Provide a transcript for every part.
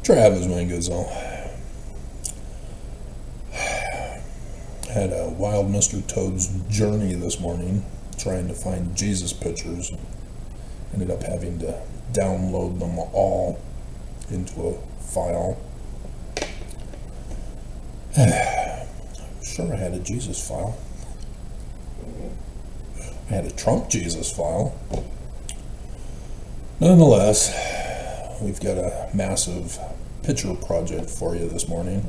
Travis Manguzel had a wild Mr. Toad's journey this morning trying to find Jesus pictures. Ended up having to download them all into a file. Sure, I had a Jesus file. I had a Trump Jesus file. Nonetheless, we've got a massive picture project for you this morning,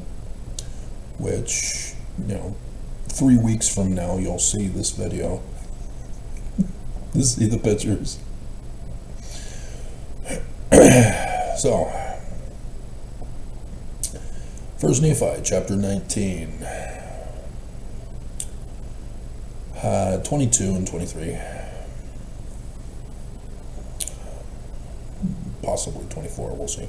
which, 3 weeks from now you'll see this video. To see the pictures. So, 1 Nephi chapter 19, 22 and 23, possibly 24, we'll see.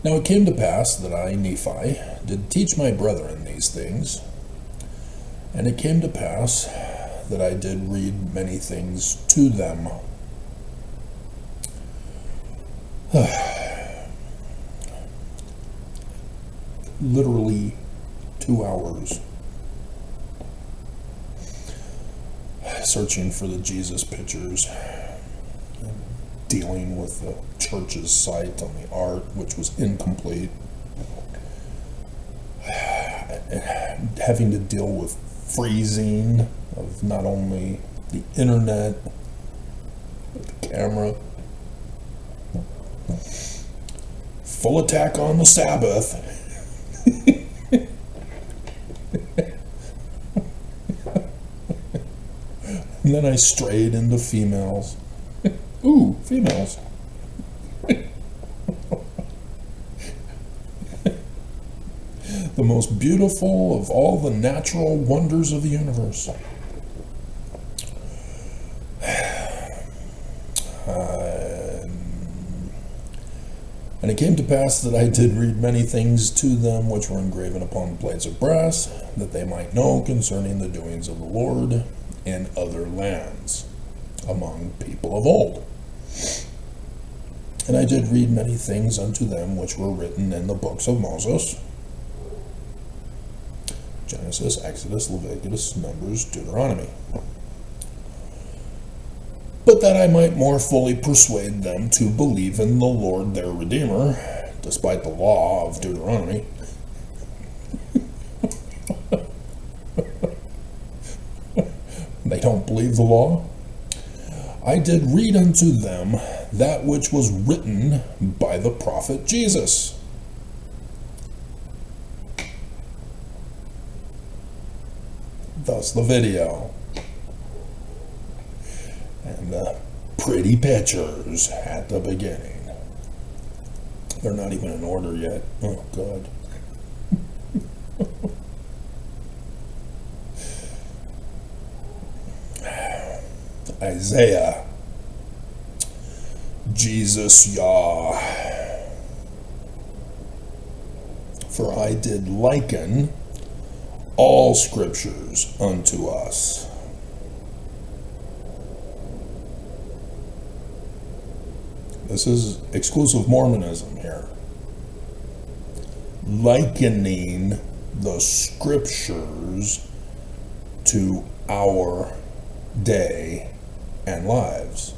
Now it came to pass that I, Nephi, did teach my brethren these things, and it came to pass that I did read many things to them. Literally 2 hours searching for the Jesus pictures, dealing with the church's site on the art, which was incomplete, having to deal with freezing of not only the internet but the camera, full attack on the Sabbath. And then I strayed into females. Ooh, females. The most beautiful of all the natural wonders of the universe. And it came to pass that I did read many things to them which were engraven upon plates of brass, that they might know concerning the doings of the Lord in other lands, among people of old. And I did read many things unto them which were written in the books of Moses: Genesis, Exodus, Leviticus, Numbers, Deuteronomy. But that I might more fully persuade them to believe in the Lord their Redeemer, despite the law of Deuteronomy. They don't believe the law. I did read unto them that which was written by the prophet Jesus. Thus the video. And the pretty pictures at the beginning. They're not even in order yet. Oh, God. Isaiah. Jesus Yah. For I did liken all scriptures unto us. This is exclusive Mormonism here. Likening the scriptures to our day and lives,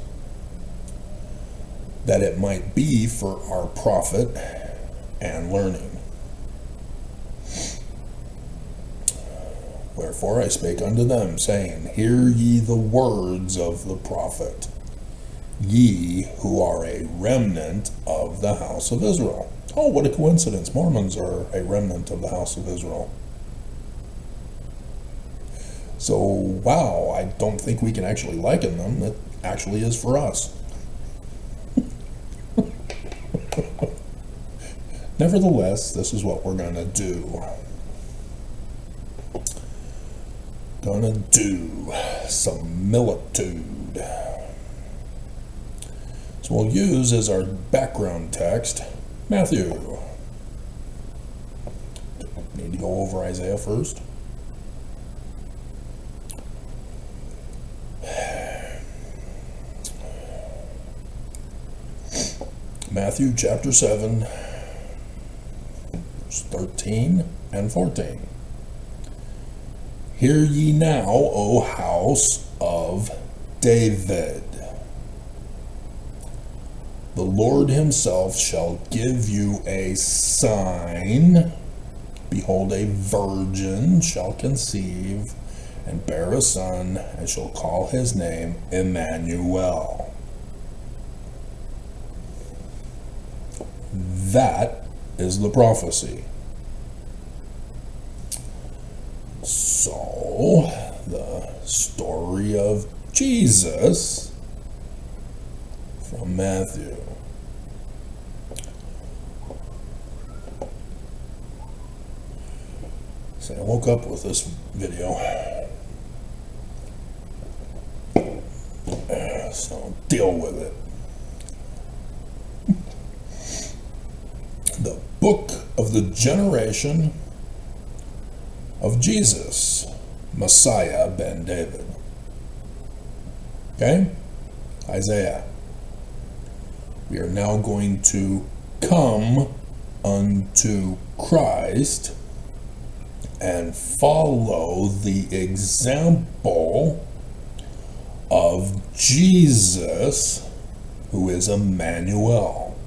that it might be for our profit and learning. Wherefore I spake unto them, saying, Hear ye the words of the prophet, ye who are a remnant of the house of Israel. Oh, what a coincidence. Mormons are a remnant of the house of Israel. So, wow, I don't think we can actually liken them. That actually is for us. Nevertheless, this is what we're going to do. Gonna do some militude. So we'll use as our background text Matthew. Need to go over Isaiah first. Matthew chapter 7, 13 and 14. Hear ye now, O house of David. The Lord himself shall give you a sign. Behold, a virgin shall conceive and bear a son, and shall call his name Emmanuel. That is the prophecy. So, the story of Jesus from Matthew. So I woke up with this video. So deal with it. The book of the generation of Jesus, Messiah ben David. Okay? Isaiah. We are now going to come unto Christ and follow the example of Jesus, who is Emmanuel.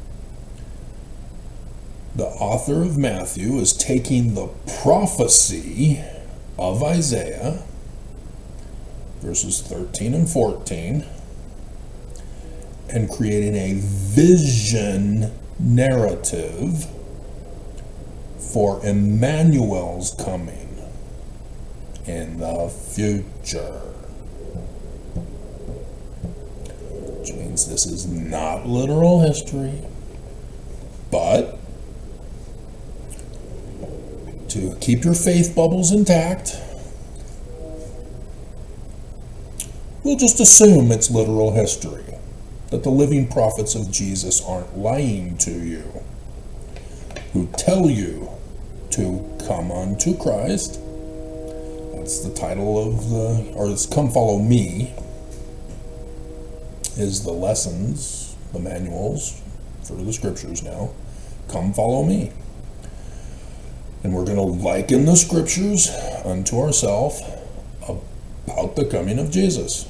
The author of Matthew is taking the prophecy of Isaiah, verses 13 and 14, and creating a vision narrative for Emmanuel's coming in the future. Which means this is not literal history, but to keep your faith bubbles intact, we'll just assume it's literal history, that the living prophets of Jesus aren't lying to you, who tell you to come unto Christ. That's the title of or it's Come Follow Me, is the lessons, the manuals for the scriptures now. Come follow me. And we're going to liken the scriptures unto ourselves about the coming of Jesus.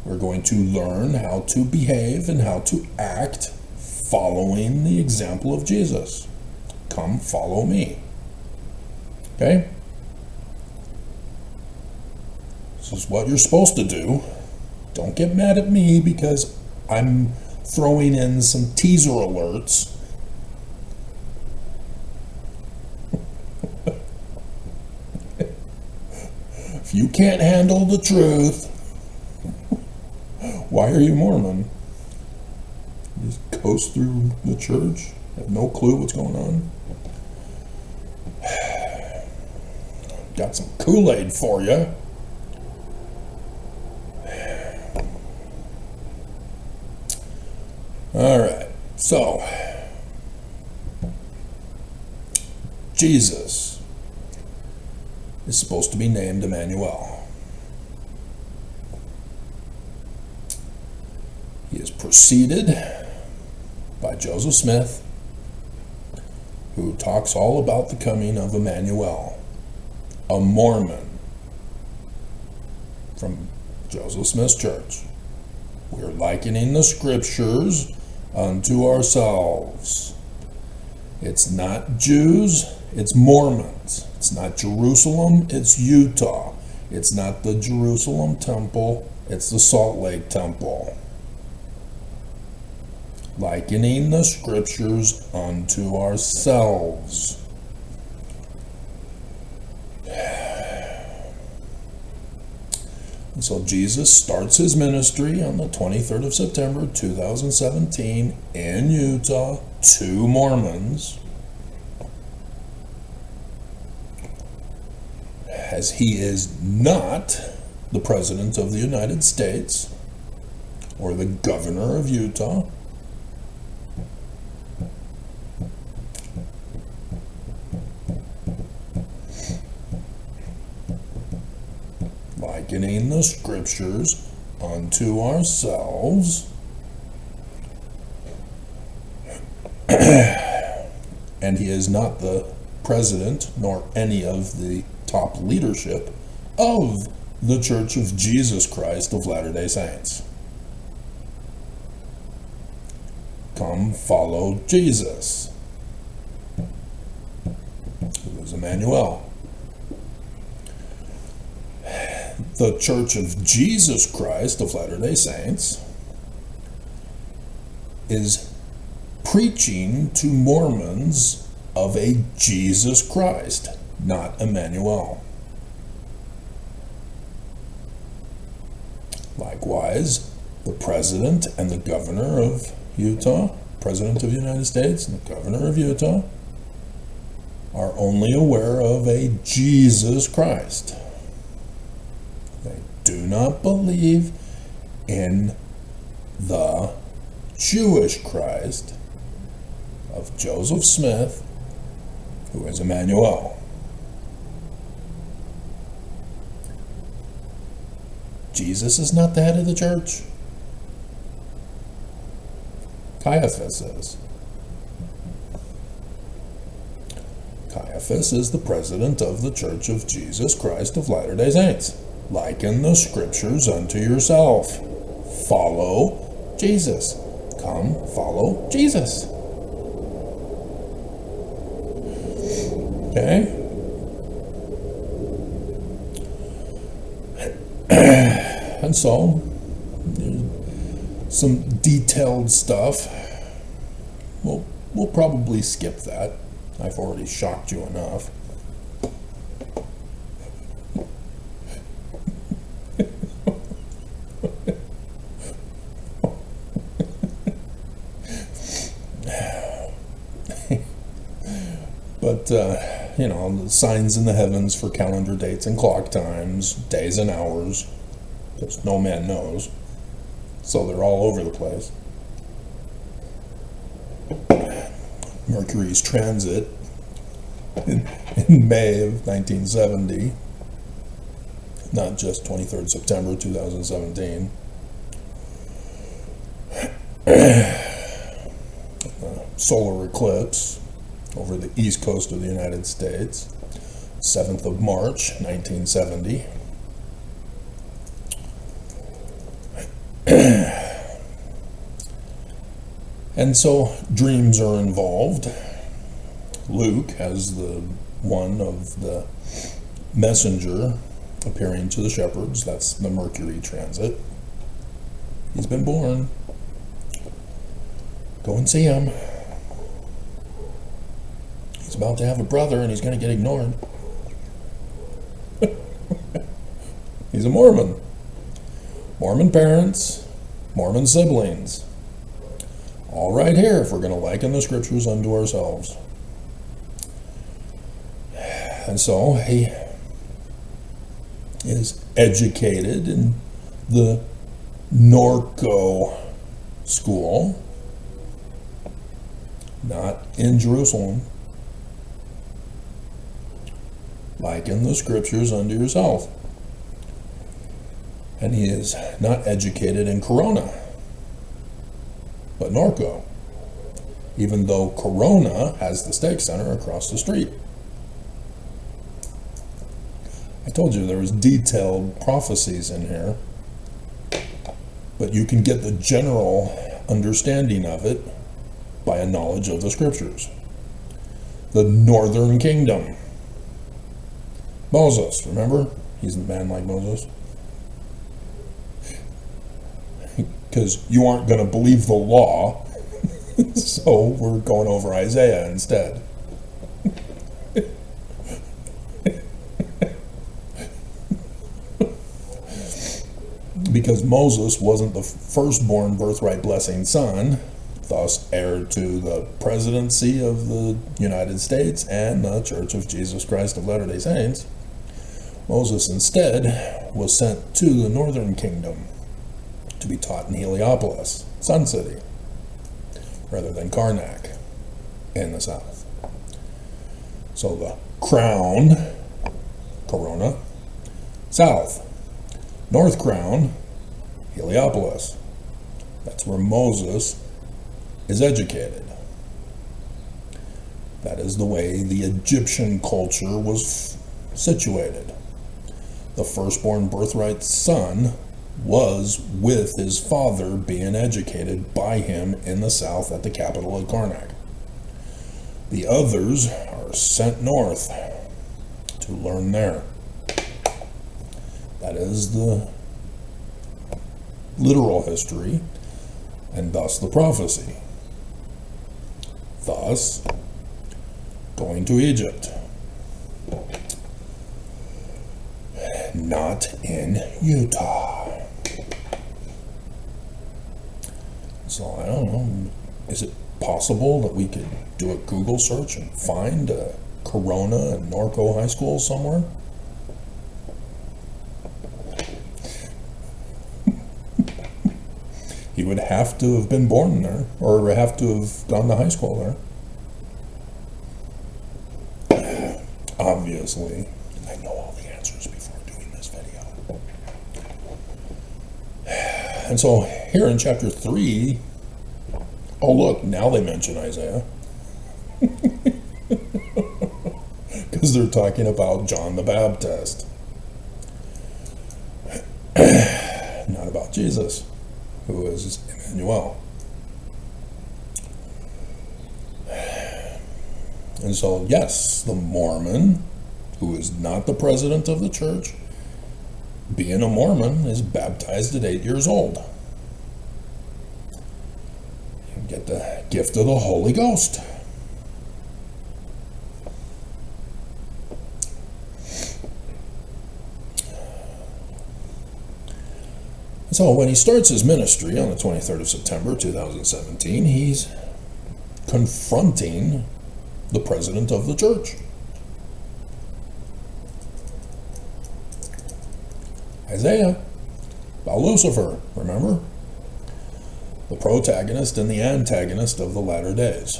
We're going to learn how to behave and how to act following the example of Jesus. Come follow me. Okay? This is what you're supposed to do. Don't get mad at me because I'm throwing in some teaser alerts. If you can't handle the truth, why are you Mormon? You just coast through the church, have no clue what's going on. Got some Kool-Aid for you. All right, so Jesus is supposed to be named Emmanuel. He is preceded by Joseph Smith, who talks all about the coming of Emmanuel, a Mormon from Joseph Smith's church. We are likening the scriptures unto ourselves. It's not Jews, it's Mormons. It's not Jerusalem, it's Utah. It's not the Jerusalem temple, it's the Salt Lake temple. Likening the scriptures unto ourselves. And so Jesus starts his ministry on the 23rd of September 2017 in Utah to Mormons, as he is not the President of the United States or the Governor of Utah. Likening the scriptures unto ourselves. and he is not the president nor any of the top leadership of the Church of Jesus Christ of Latter-day Saints. Come follow Jesus, who is Emmanuel. The Church of Jesus Christ of Latter-day Saints is preaching to Mormons of a Jesus Christ, not Emmanuel. Likewise, the President and the Governor of Utah, President of the United States and the Governor of Utah, are only aware of a Jesus Christ. They do not believe in the Jewish Christ of Joseph Smith, who is Emmanuel. Jesus is not the head of the church. Caiaphas is. Caiaphas is the president of the Church of Jesus Christ of Latter-day Saints. Liken the scriptures unto yourself. Follow Jesus. Come follow Jesus. Okay? And so, some detailed stuff. We'll probably skip that. I've already shocked you enough. But, the signs in the heavens for calendar dates and clock times, days and hours, because no man knows. So they're all over the place. Mercury's transit in May of 1970, not just 23rd September 2017. Solar eclipse over the east coast of the United States, 7th of March 1970. And so dreams are involved. Luke as the one of the messenger appearing to the shepherds. That's the Mercury transit. He's been born. Go and see him. He's about to have a brother and he's going to get ignored. He's a Mormon. Mormon parents, Mormon siblings. All right here if we're going to liken the scriptures unto ourselves. And so he is educated in the Norco school, not in Jerusalem. Liken the scriptures unto yourself. And he is not educated in Corona, but Norco, even though Corona has the stake center across the street. I told you there was detailed prophecies in here, but you can get the general understanding of it by a knowledge of the scriptures. The northern kingdom. Moses, remember? He's a man like Moses. Because you aren't going to believe the law, so we're going over Isaiah instead. Because Moses wasn't the firstborn birthright blessing son, thus heir to the presidency of the United States and the Church of Jesus Christ of Latter-day Saints. Moses instead was sent to the northern kingdom to be taught in Heliopolis, Sun City, rather than Karnak in the south. So the crown, Corona, south. North crown, Heliopolis. That's where Moses is educated. That is the way the Egyptian culture was situated. The firstborn birthright son was with his father, being educated by him in the south at the capital of Karnak. The others are sent north to learn there. That is the literal history, and thus the prophecy. Thus, going to Egypt. Not in Utah. So I don't know, is it possible that we could do a Google search and find a Corona and Norco high school somewhere? He would have to have been born there, or have to have gone to high school there. Obviously, I know all the answers before doing this video. And so here in chapter 3, oh look, now they mention Isaiah. Because they're talking about John the Baptist. Not about Jesus, who is Emmanuel. And so, yes, the Mormon, who is not the president of the church, being a Mormon, is baptized at 8 years old. You get the gift of the Holy Ghost. So when he starts his ministry on the 23rd of September 2017, he's confronting the president of the church. Isaiah, about Lucifer, remember? The protagonist and the antagonist of the latter days.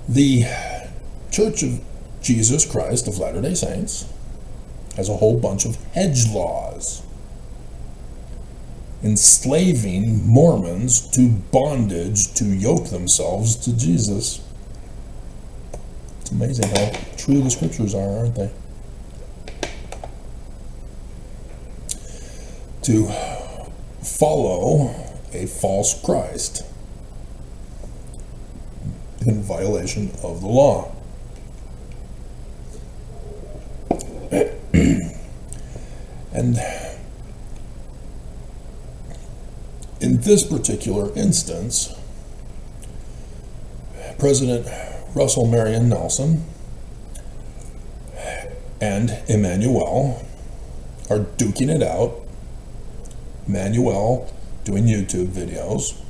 The Church of Jesus Christ of Latter-day Saints has a whole bunch of hedge laws enslaving Mormons to bondage to yoke themselves to Jesus. It's amazing how true the scriptures are, aren't they? To follow a false Christ in violation of the law. And in this particular instance, President Russell Marion Nelson and Emmanuel are duking it out. Emmanuel doing YouTube videos,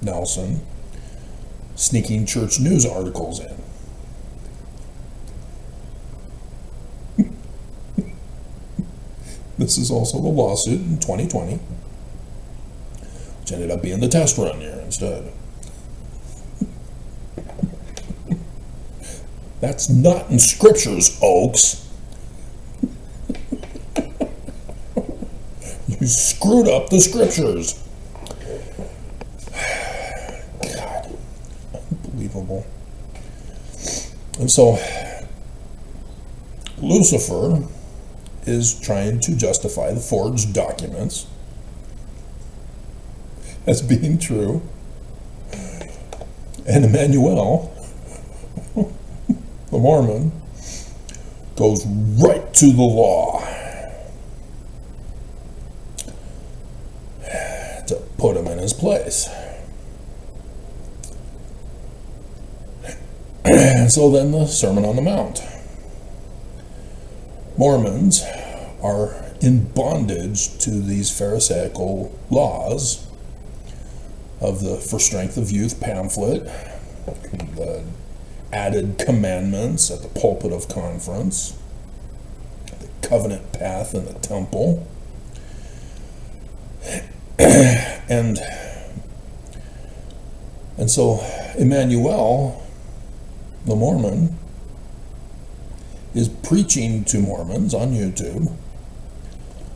Nelson sneaking church news articles in. This is also the lawsuit in 2020, which ended up being the test run here instead. That's not in scriptures, Oaks. You screwed up the scriptures. God, unbelievable. And so, Lucifer is trying to justify the forged documents as being true. And Emmanuel, the Mormon, goes right to the law to put him in his place. And so then the Sermon on the Mount. Mormons are in bondage to these Pharisaical laws of the For Strength of Youth pamphlet, the added commandments at the pulpit of conference, the covenant path in the temple, and so Emmanuel, the Mormon, is preaching to Mormons on YouTube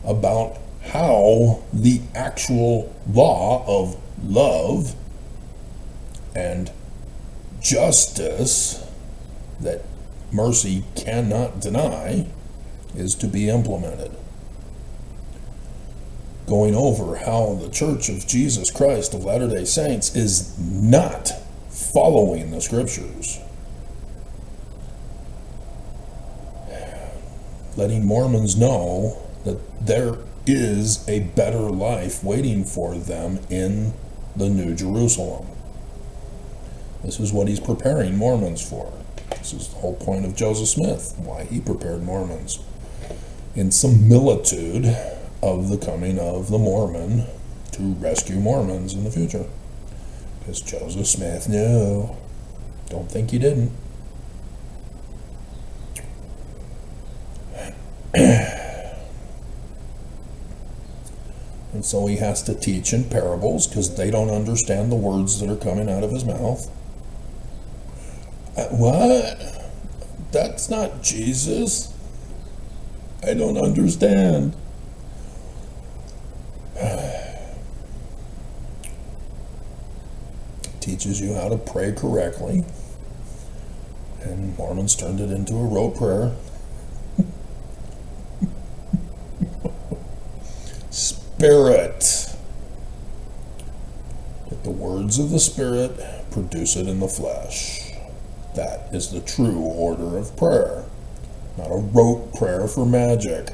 about how the actual law of love and justice that mercy cannot deny is to be implemented. Going over how the Church of Jesus Christ of Latter-day Saints is not following the scriptures. Letting Mormons know that there is a better life waiting for them in the New Jerusalem. This is what he's preparing Mormons for. This is the whole point of Joseph Smith, why he prepared Mormons. In similitude of the coming of the Mormon to rescue Mormons in the future. Because Joseph Smith knew. Don't think he didn't. And so he has to teach in parables because they don't understand the words that are coming out of his mouth. What? That's not Jesus. I don't understand. Teaches you how to pray correctly. And Mormons turned it into a rote prayer. Spirit. Let the words of the Spirit produce it in the flesh. That is the true order of prayer, not a rote prayer for magic.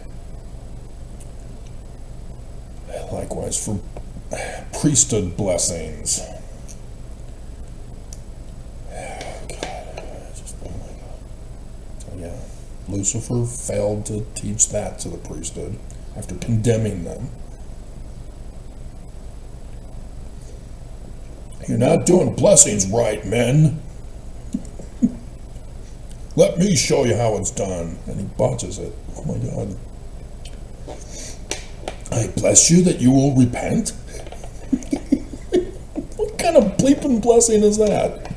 Likewise for priesthood blessings. So yeah, Lucifer failed to teach that to the priesthood after condemning them. You're not doing blessings right, men. Let me show you how it's done. And he botches it. Oh my God. I bless you that you will repent? What kind of bleeping blessing is that?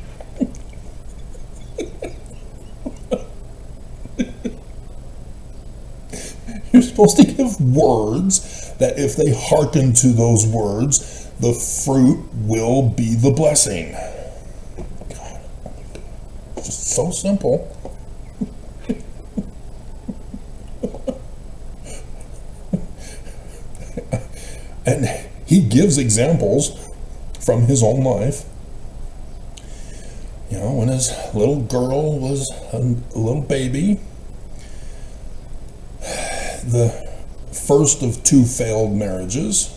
You're supposed to give words that if they hearken to those words, the fruit will be the blessing. God. It's just so simple. And he gives examples from his own life. You know, when his little girl was a little baby, the first of 2 failed marriages,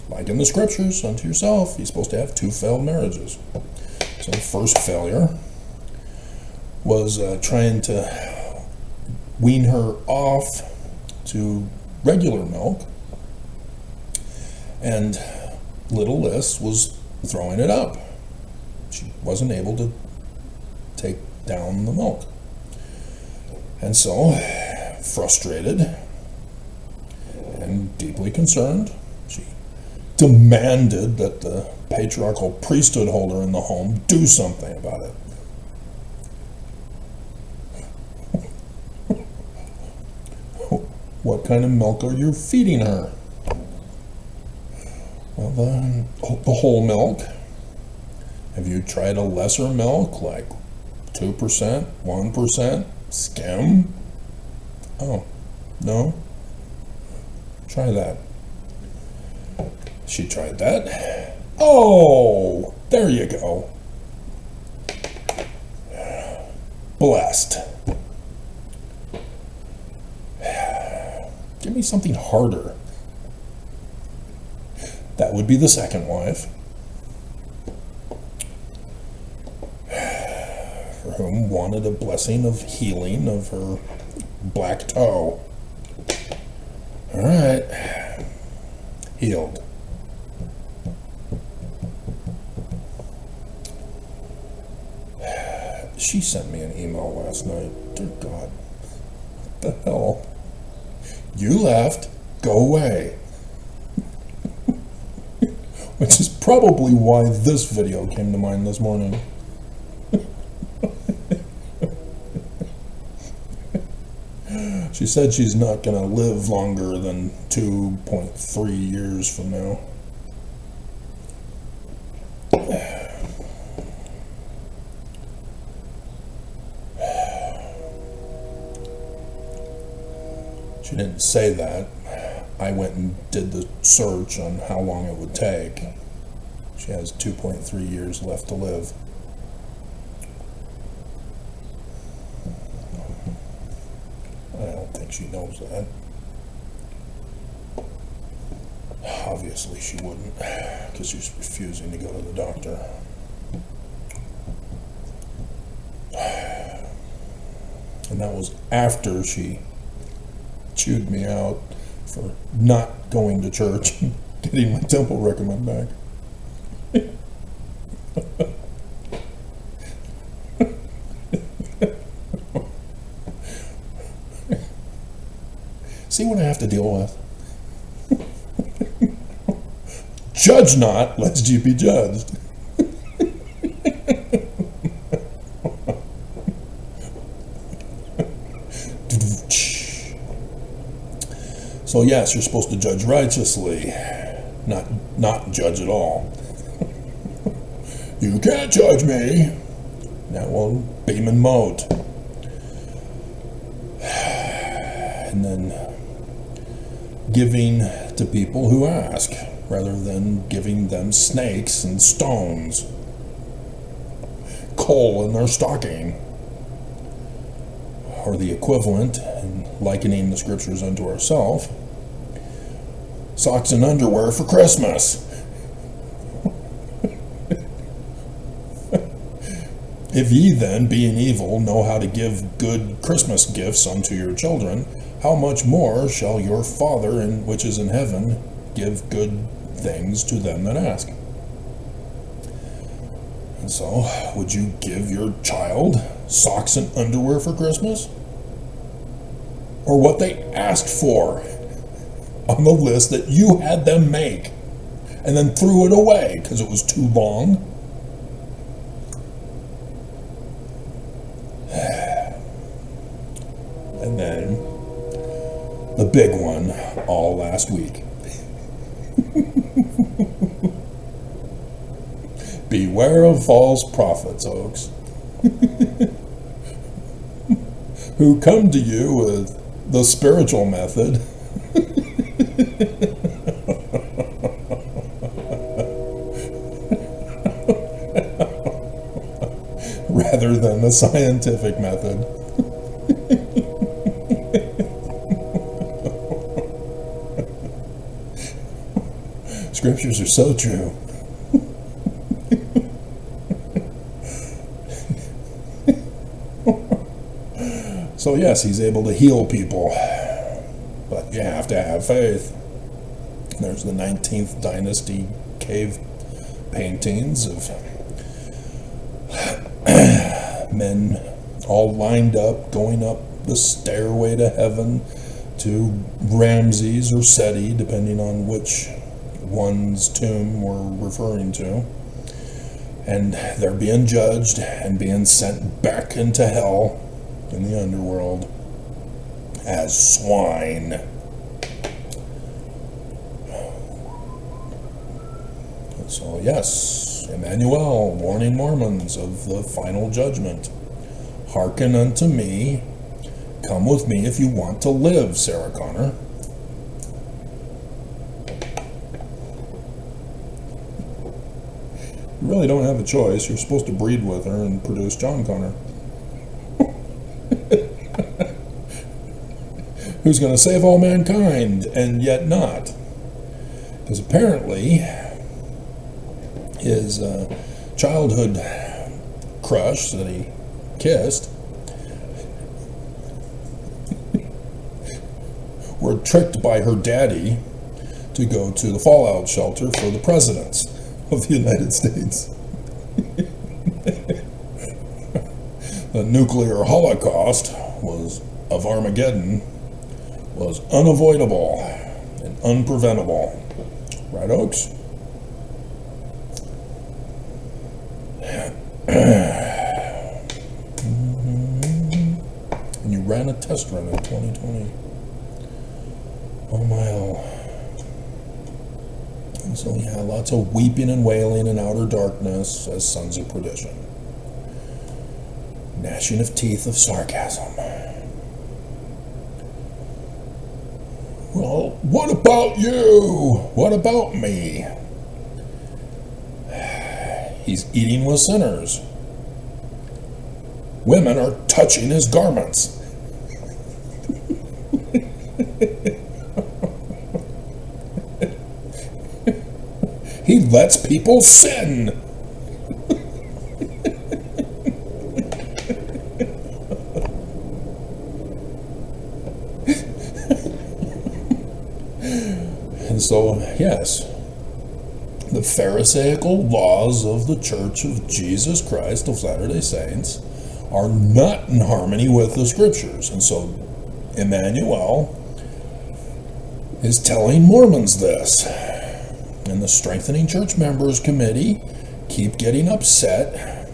like in the scriptures, unto yourself, you're supposed to have 2 failed marriages. So the first failure was trying to wean her off to regular milk, and little Liz was throwing it up. She wasn't able to take down the milk. And so, frustrated and deeply concerned, she demanded that the patriarchal priesthood holder in the home do something about it. What kind of milk are you feeding her? Well, the whole milk. Have you tried a lesser milk, like 2%, 1%, skim? Oh, no? Try that. She tried that. Oh, there you go. Blessed. Give me something harder. That would be the second wife, for whom wanted a blessing of healing of her black toe. All right, healed. She sent me an email last night. Dear God, what the hell? You left, go away. Which is probably why this video came to mind this morning. She said she's not going to live longer than 2.3 years from now. She didn't say that. I went and did the search on how long it would take. She has 2.3 years left to live. I don't think she knows that. Obviously she wouldn't, because she's refusing to go to the doctor. And that was after she chewed me out for not going to church and getting my temple recommend back. See what I have to deal with? Judge not, lest you be judged. So yes, you're supposed to judge righteously, not judge at all. You can't judge me. Now, well, beam and moat. And then giving to people who ask, rather than giving them snakes and stones, coal in their stocking, or the equivalent, in likening the scriptures unto ourselves, socks and underwear for Christmas. If ye then, being evil, know how to give good Christmas gifts unto your children, how much more shall your Father which is in heaven give good things to them that ask? And so, would you give your child socks and underwear for Christmas? Or what they asked for on the list that you had them make, and then threw it away because it was too long? And then the big one all last week. Beware of false prophets, Oaks, who come to you with the spiritual method rather than the scientific method. Scriptures are so true. So yes, he's able to heal people, but you have to have faith. There's the 19th dynasty cave paintings of men all lined up, going up the stairway to heaven to Ramses or Seti, depending on which one's tomb we're referring to. And they're being judged and being sent back into hell in the underworld as swine. So yes, Emmanuel warning Mormons of the final judgment. Hearken unto me, come with me if you want to live, Sarah Connor. You really don't have a choice. You're supposed to breed with her and produce John Connor. Who's going to save all mankind, and yet not. Because apparently his childhood crush that he kissed were tricked by her daddy to go to the fallout shelter for the presidents of the United States. The nuclear holocaust of Armageddon was unavoidable and unpreventable. Right, Oaks? And you ran a test run in 2020. Oh my, oh. And so, yeah, lots of weeping and wailing in outer darkness as sons of perdition. Gnashing of teeth of sarcasm. What about you? What about me? He's eating with sinners. Women are touching his garments. He lets people sin. And so, yes, the Pharisaical laws of the Church of Jesus Christ of Latter-day Saints are not in harmony with the Scriptures. And so Emmanuel is telling Mormons this. And the Strengthening Church Members Committee keep getting upset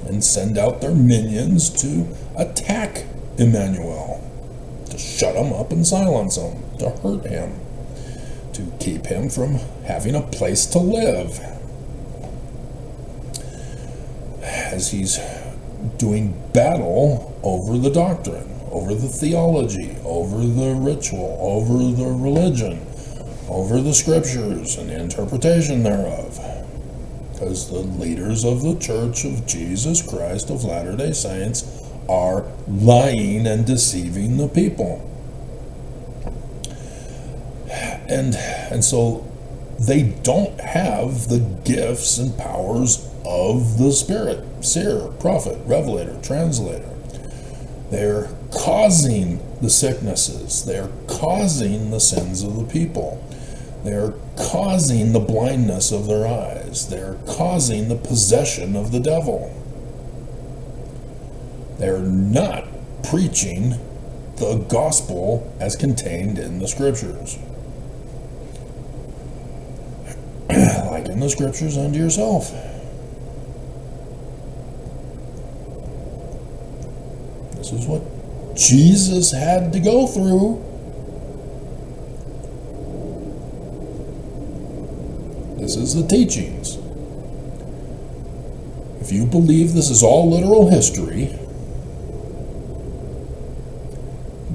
and send out their minions to attack Emmanuel, to shut him up and silence him, to hurt him, to keep him from having a place to live, as he's doing battle over the doctrine, over the theology, over the ritual, over the religion, over the Scriptures and the interpretation thereof. Because the leaders of the Church of Jesus Christ of Latter-day Saints are lying and deceiving the people. And so they don't have the gifts and powers of the Spirit, seer, prophet, revelator, translator. They're causing the sicknesses. They're causing the sins of the people. They're causing the blindness of their eyes. They're causing the possession of the devil. They're not preaching the gospel as contained in the Scriptures. Liken the Scriptures unto yourself. This is what Jesus had to go through. This is the teachings. If you believe this is all literal history,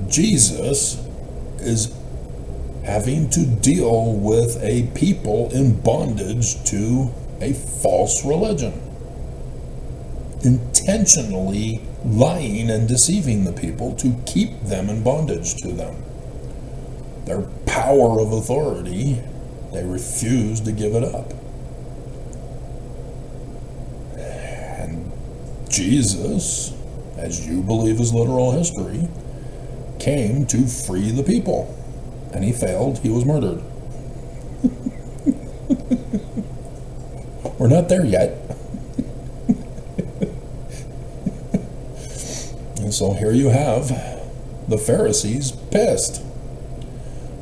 Jesus is having to deal with a people in bondage to a false religion, intentionally lying and deceiving the people to keep them in bondage to them. Their power of authority, they refuse to give it up. And Jesus, as you believe is literal history, came to free the people. And he failed. He was murdered. We're not there yet. And so here you have the Pharisees pissed,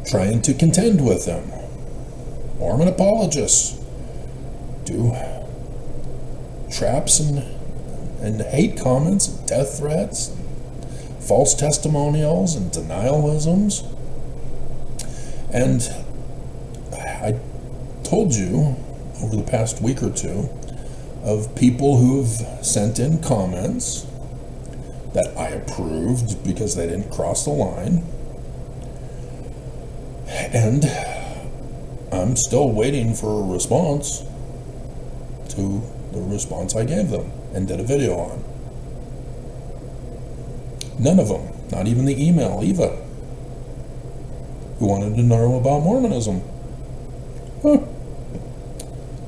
trying to contend with them. Mormon apologists do traps and hate comments, death threats, false testimonials, and denialisms. And I told you over the past week or two of people who've sent in comments that I approved because they didn't cross the line. And I'm still waiting for a response to the response I gave them and did a video on. None of them, not even the email, Eva, who wanted to know about Mormonism.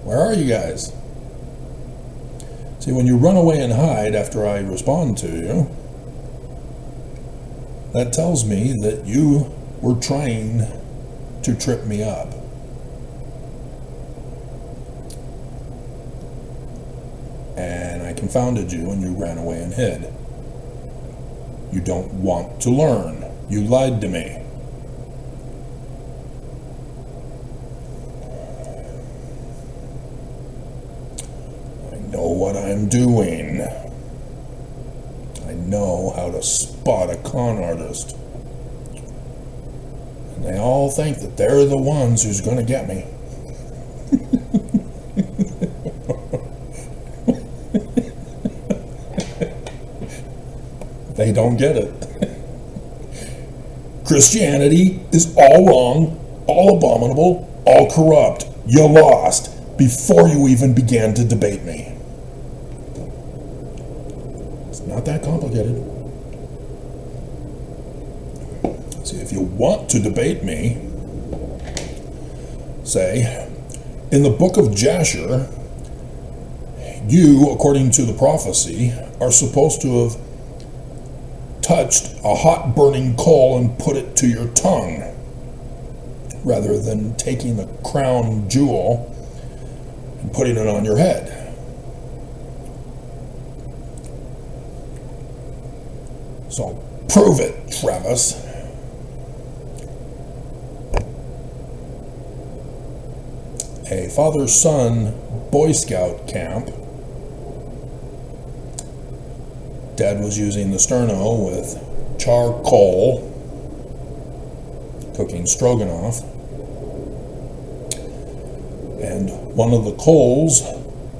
Where are you guys? See, when you run away and hide after I respond to you, that tells me that you were trying to trip me up. And I confounded you and you ran away and hid. You don't want to learn. You lied to me. I know what I'm doing. I know how to spot a con artist. And they all think that they're the ones who's going to get me. They don't get it. Christianity is all wrong. all abominable, all corrupt. You lost before you even began to debate me. It's not that complicated. See, if you want to debate me, say, in the book of Jasher, you, according to the prophecy, are supposed to have touched a hot burning coal and put it to your tongue, rather than taking the crown jewel and putting it on your head. So prove it, Travis. A father-son Boy Scout camp. Dad was using the sterno with charcoal, cooking stroganoff, and one of the coals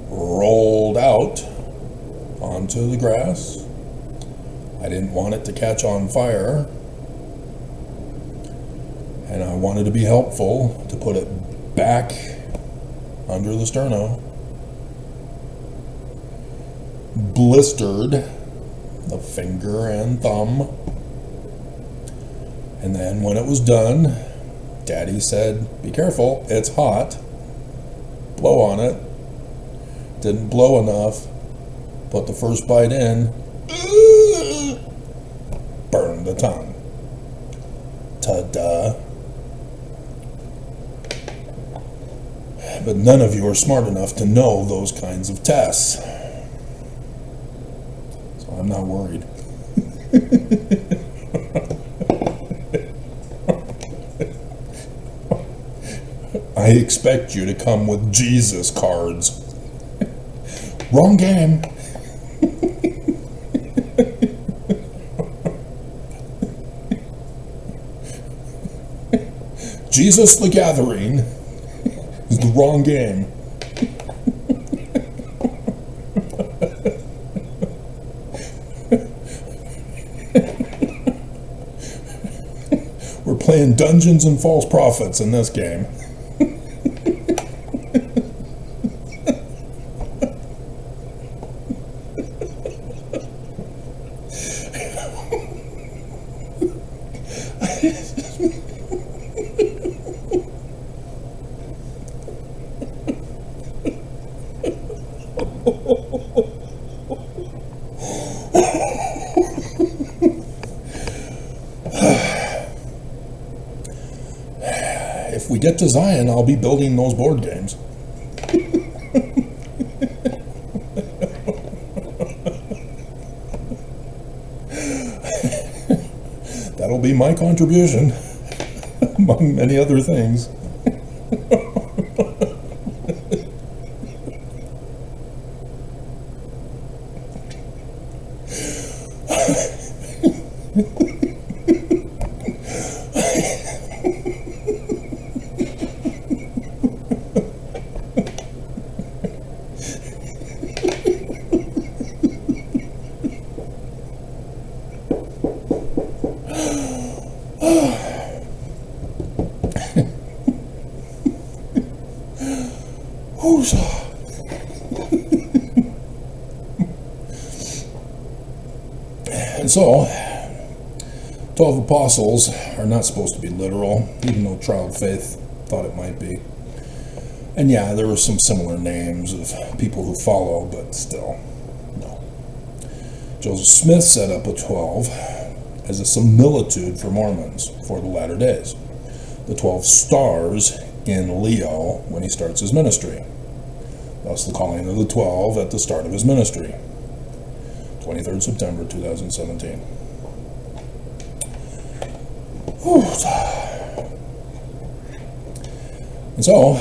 rolled out onto the grass. I didn't want it to catch on fire, and I wanted to be helpful to put it back under the sterno. Blistered the finger and thumb, and then when it was done, Daddy said, "Be careful, it's hot. Blow on it." Didn't blow enough. Put the first bite in. Burned the tongue. Ta-da. But none of you are smart enough to know those kinds of tests. So I'm not worried. I expect you to come with Jesus cards. Wrong game. Jesus the Gathering is the wrong game. We're playing Dungeons and False Prophets in this game. If we get to Zion, I'll be building those board games. That'll be my contribution, among many other things. And so, 12 apostles are not supposed to be literal, even though Child Faith thought it might be. And yeah, there were some similar names of people who follow, but still, no. Joseph Smith set up a 12 as a similitude for Mormons for the latter days. The 12 stars in Leo when he starts his ministry. Thus the calling of the 12 at the start of his ministry. 23rd September 2017. And so,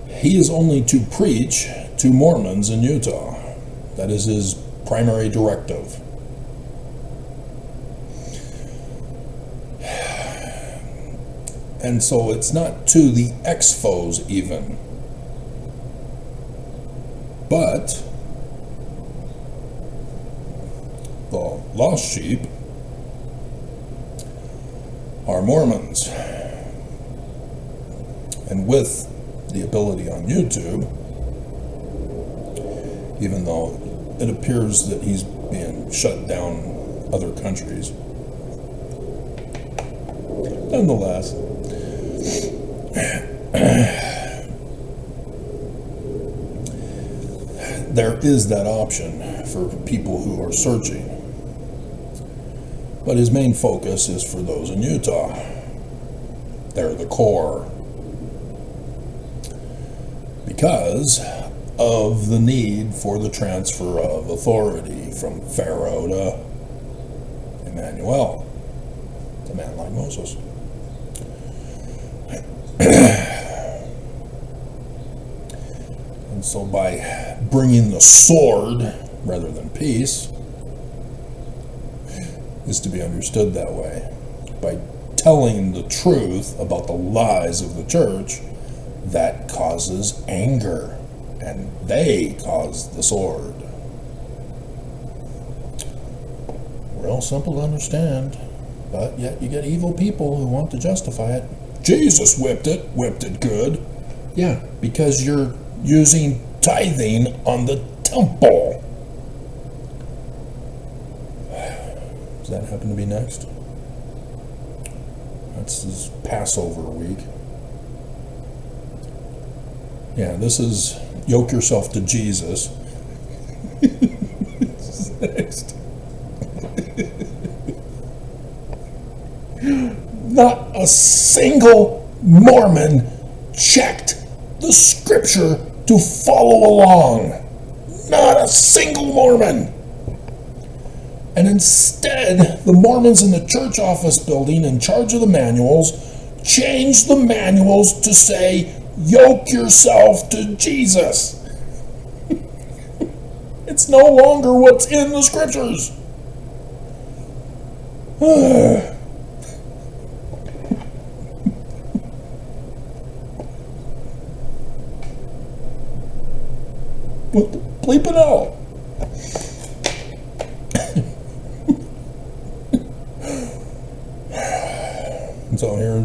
he is only to preach to Mormons in Utah. That is his primary directive. And so it's not to the ex-foes even, but lost sheep are Mormons. And with the ability on YouTube, even though it appears that he's being shut down other countries, nonetheless, there is that option for people who are searching. But his main focus is for those in Utah. They're the core. Because of the need for the transfer of authority from Pharaoh to Emmanuel, a man like Moses. And so by bringing the sword rather than peace is to be understood that way. By telling the truth about the lies of the church, that causes anger, and they cause the sword. Real simple to understand, but yet you get evil people who want to justify it. Jesus whipped it good. Yeah, because you're using tithing on the temple. Does that happen to be next? That's his Passover week. Yeah, this is yoke yourself to Jesus. This is next. Not a single Mormon checked the scripture to follow along. Not a single Mormon. And instead, the Mormons in the church office building in charge of the manuals changed the manuals to say, yoke yourself to Jesus. It's no longer what's in the scriptures. What the bleeping hell? So here,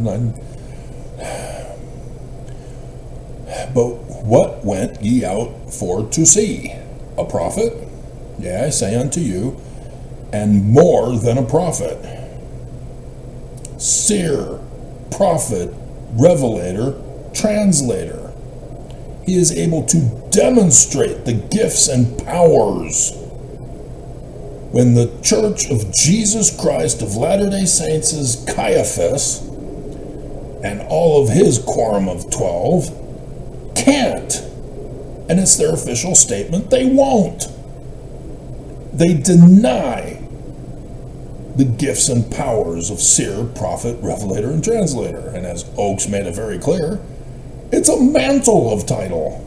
but what went ye out for to see? A prophet? Yea, I say unto you, and more than a prophet. Seer, prophet, revelator, translator. He is able to demonstrate the gifts and powers. When the Church of Jesus Christ of Latter-day Saints' Caiaphas and all of his quorum of 12 can't, and it's their official statement, they won't. They deny the gifts and powers of seer, prophet, revelator, and translator. And as Oakes made it very clear, it's a mantle of title.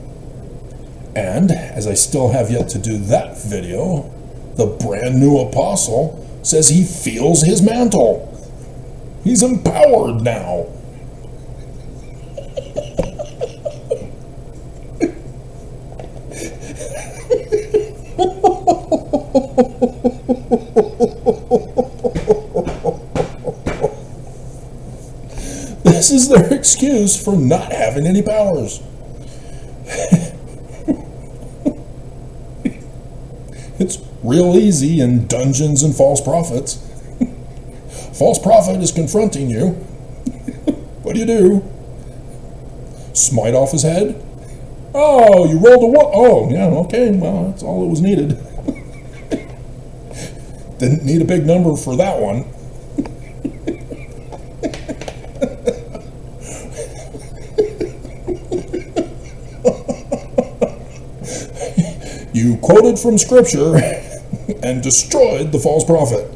And, as I still have yet to do that video, the brand new apostle says he feels his mantle. He's empowered now. This is their excuse for not having any powers. It's real easy in Dungeons and False Prophets. False prophet is confronting you. What do? Smite off his head? Oh, you rolled a one. Oh, yeah, okay, well, that's all that was needed. Didn't need a big number for that one. You quoted from Scripture and destroyed the false prophet.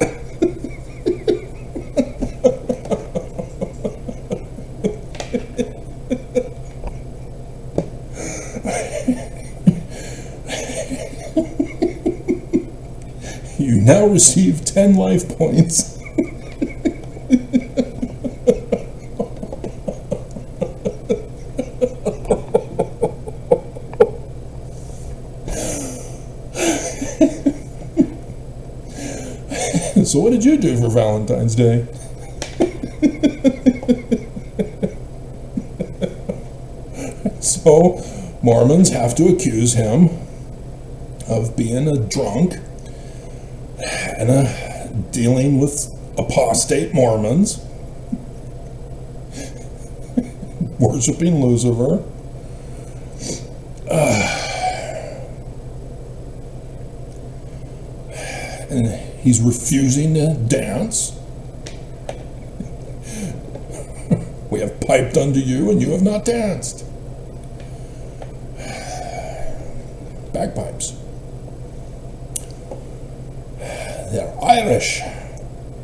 You now receive 10 life points. So what did you do for Valentine's Day? So Mormons have to accuse him of being a drunk and dealing with apostate Mormons, worshiping Lucifer. And he's refusing to dance. We have piped unto you and you have not danced. Bagpipes. They're Irish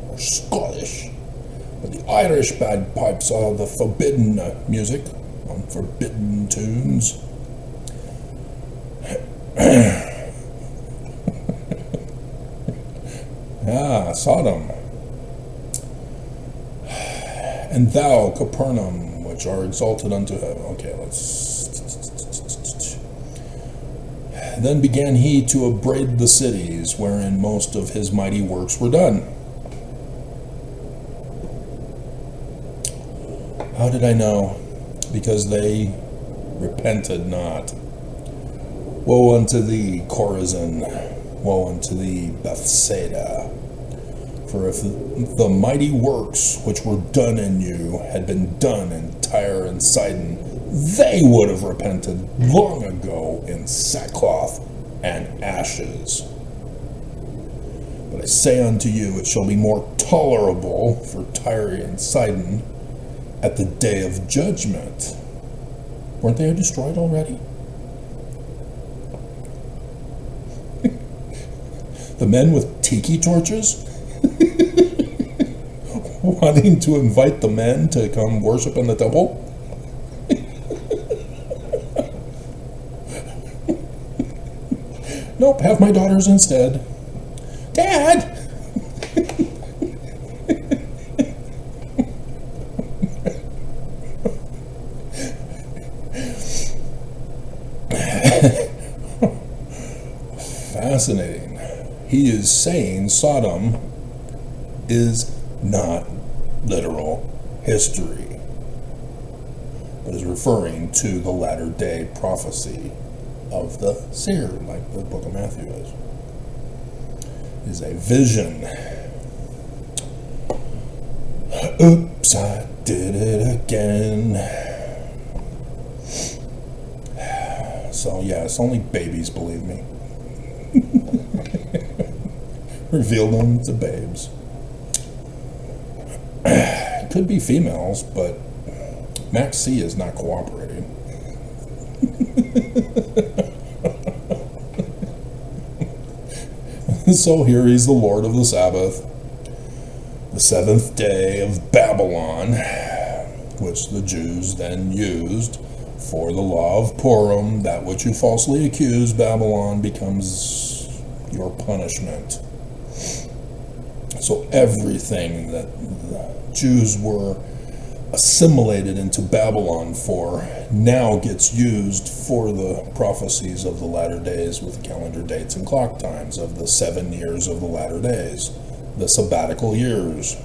or Scottish, but the Irish bagpipes are the forbidden music on forbidden tunes. Sodom. And thou, Capernaum, which are exalted unto heaven. Okay, Then began he to upbraid the cities wherein most of his mighty works were done. How did I know? Because they repented not. Woe unto thee, Chorazin! Woe unto thee, Bethsaida! For if the mighty works which were done in you had been done in Tyre and Sidon, they would have repented long ago in sackcloth and ashes. But I say unto you, it shall be more tolerable for Tyre and Sidon at the day of judgment. Weren't they destroyed already? The men with tiki torches wanting to invite the men to come worship in the temple. Nope, have my daughters instead. Dad! Fascinating. He is saying Sodom is not literal history, but is referring to the latter day prophecy of the seer, like the book of Matthew is a vision. Oops, I did it again. So yeah, it's only babies believe me. Reveal them to babes. Could be females, but Max C is not cooperating. So here he's the Lord of the Sabbath, the seventh day of Babylon, which the Jews then used for the law of Purim. That which you falsely accuse Babylon becomes your punishment. So everything that the Jews were assimilated into Babylon for now gets used for the prophecies of the latter days with the calendar dates and clock times of the 7 years of the latter days, the sabbatical years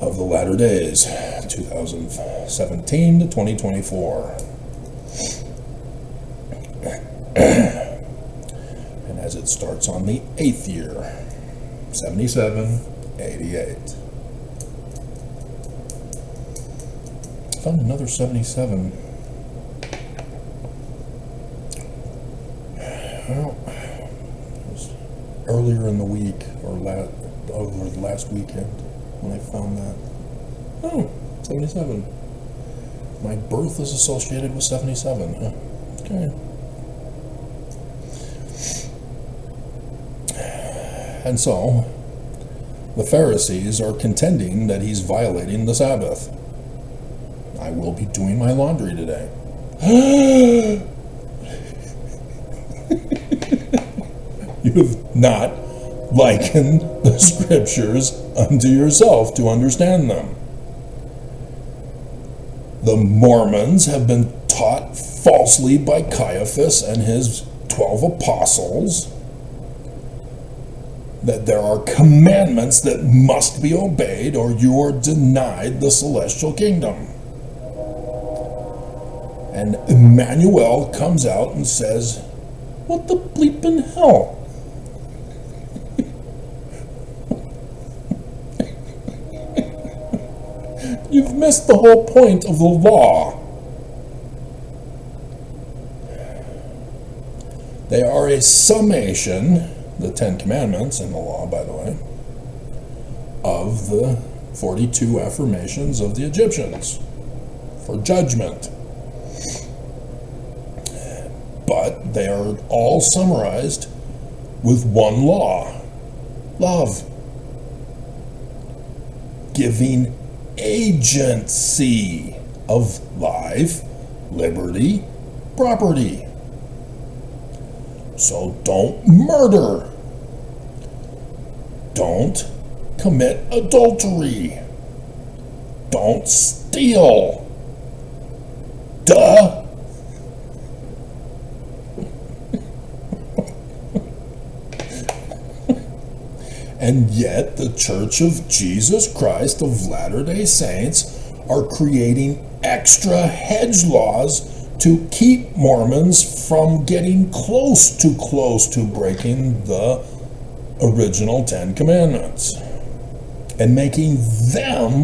of the latter days, 2017 to 2024. And as it starts on the 8th year, 7788. Found another 77. Well, it was earlier in the week, or over the last weekend, when I found that. Oh, 77. My birth is associated with 77. Huh? Okay. And so, the Pharisees are contending that he's violating the Sabbath. I will be doing my laundry today. You have not likened the scriptures unto yourself to understand them. The Mormons have been taught falsely by Caiaphas and his 12 apostles that there are commandments that must be obeyed or you are denied the celestial kingdom. And Emmanuel comes out and says, what the bleeping hell? You've missed the whole point of the law. They are a summation, the 10 Commandments in the law, by the way, of the 42 affirmations of the Egyptians for judgment. But they are all summarized with one law: love. Giving agency of life, liberty, property. So don't murder. Don't commit adultery. Don't steal. Duh. And yet the Church of Jesus Christ of Latter-day Saints are creating extra hedge laws to keep Mormons from getting close to breaking the original 10 Commandments and making them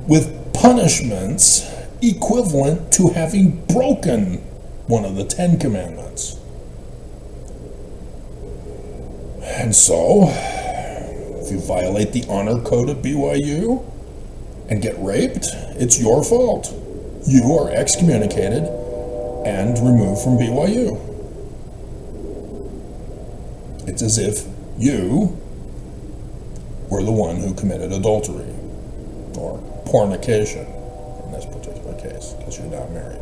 with punishments equivalent to having broken one of the 10 Commandments. And so, if you violate the honor code at BYU and get raped, it's your fault. You are excommunicated and removed from BYU. It's as if you were the one who committed adultery or fornication in this particular case, because you're not married.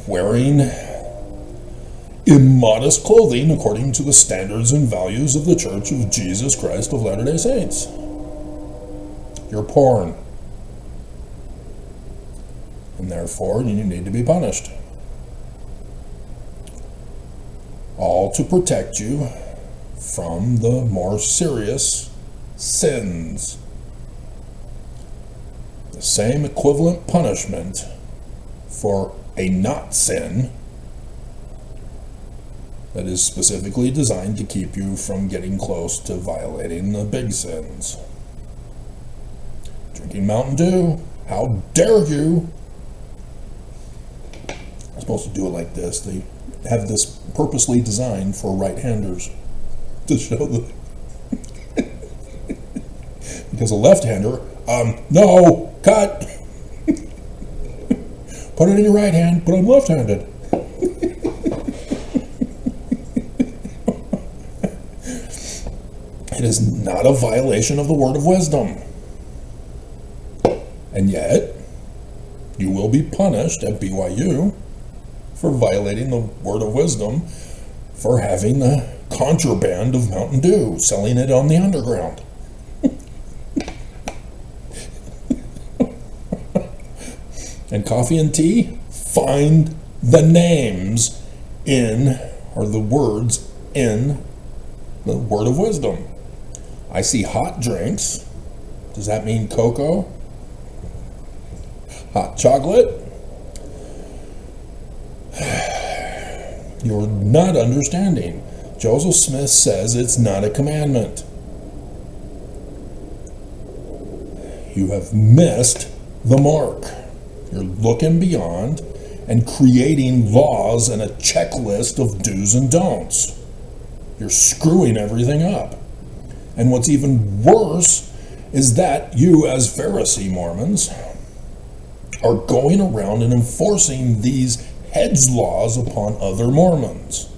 Wearing immodest clothing according to the standards and values of the Church of Jesus Christ of Latter-day Saints. You're porn. And therefore, you need to be punished. All to protect you from the more serious sins. The same equivalent punishment for a not sin that is specifically designed to keep you from getting close to violating the big sins. Drinking Mountain Dew, how dare you? I'm supposed to do it like this. They have this purposely designed for right-handers to show the because a left-hander, no, cut. Put it in your right hand, but I'm left-handed. It is not a violation of the word of wisdom. And yet, you will be punished at BYU for violating the word of wisdom for having the contraband of Mountain Dew, selling it on the underground. And coffee and tea, find the names in, or the words in, the word of wisdom. I see hot drinks. Does that mean cocoa? Hot chocolate? You're not understanding. Joseph Smith says it's not a commandment. You have missed the mark. You're looking beyond and creating laws and a checklist of do's and don'ts. You're screwing everything up. And what's even worse is that you, as Pharisee Mormons, are going around and enforcing these hedge laws upon other Mormons.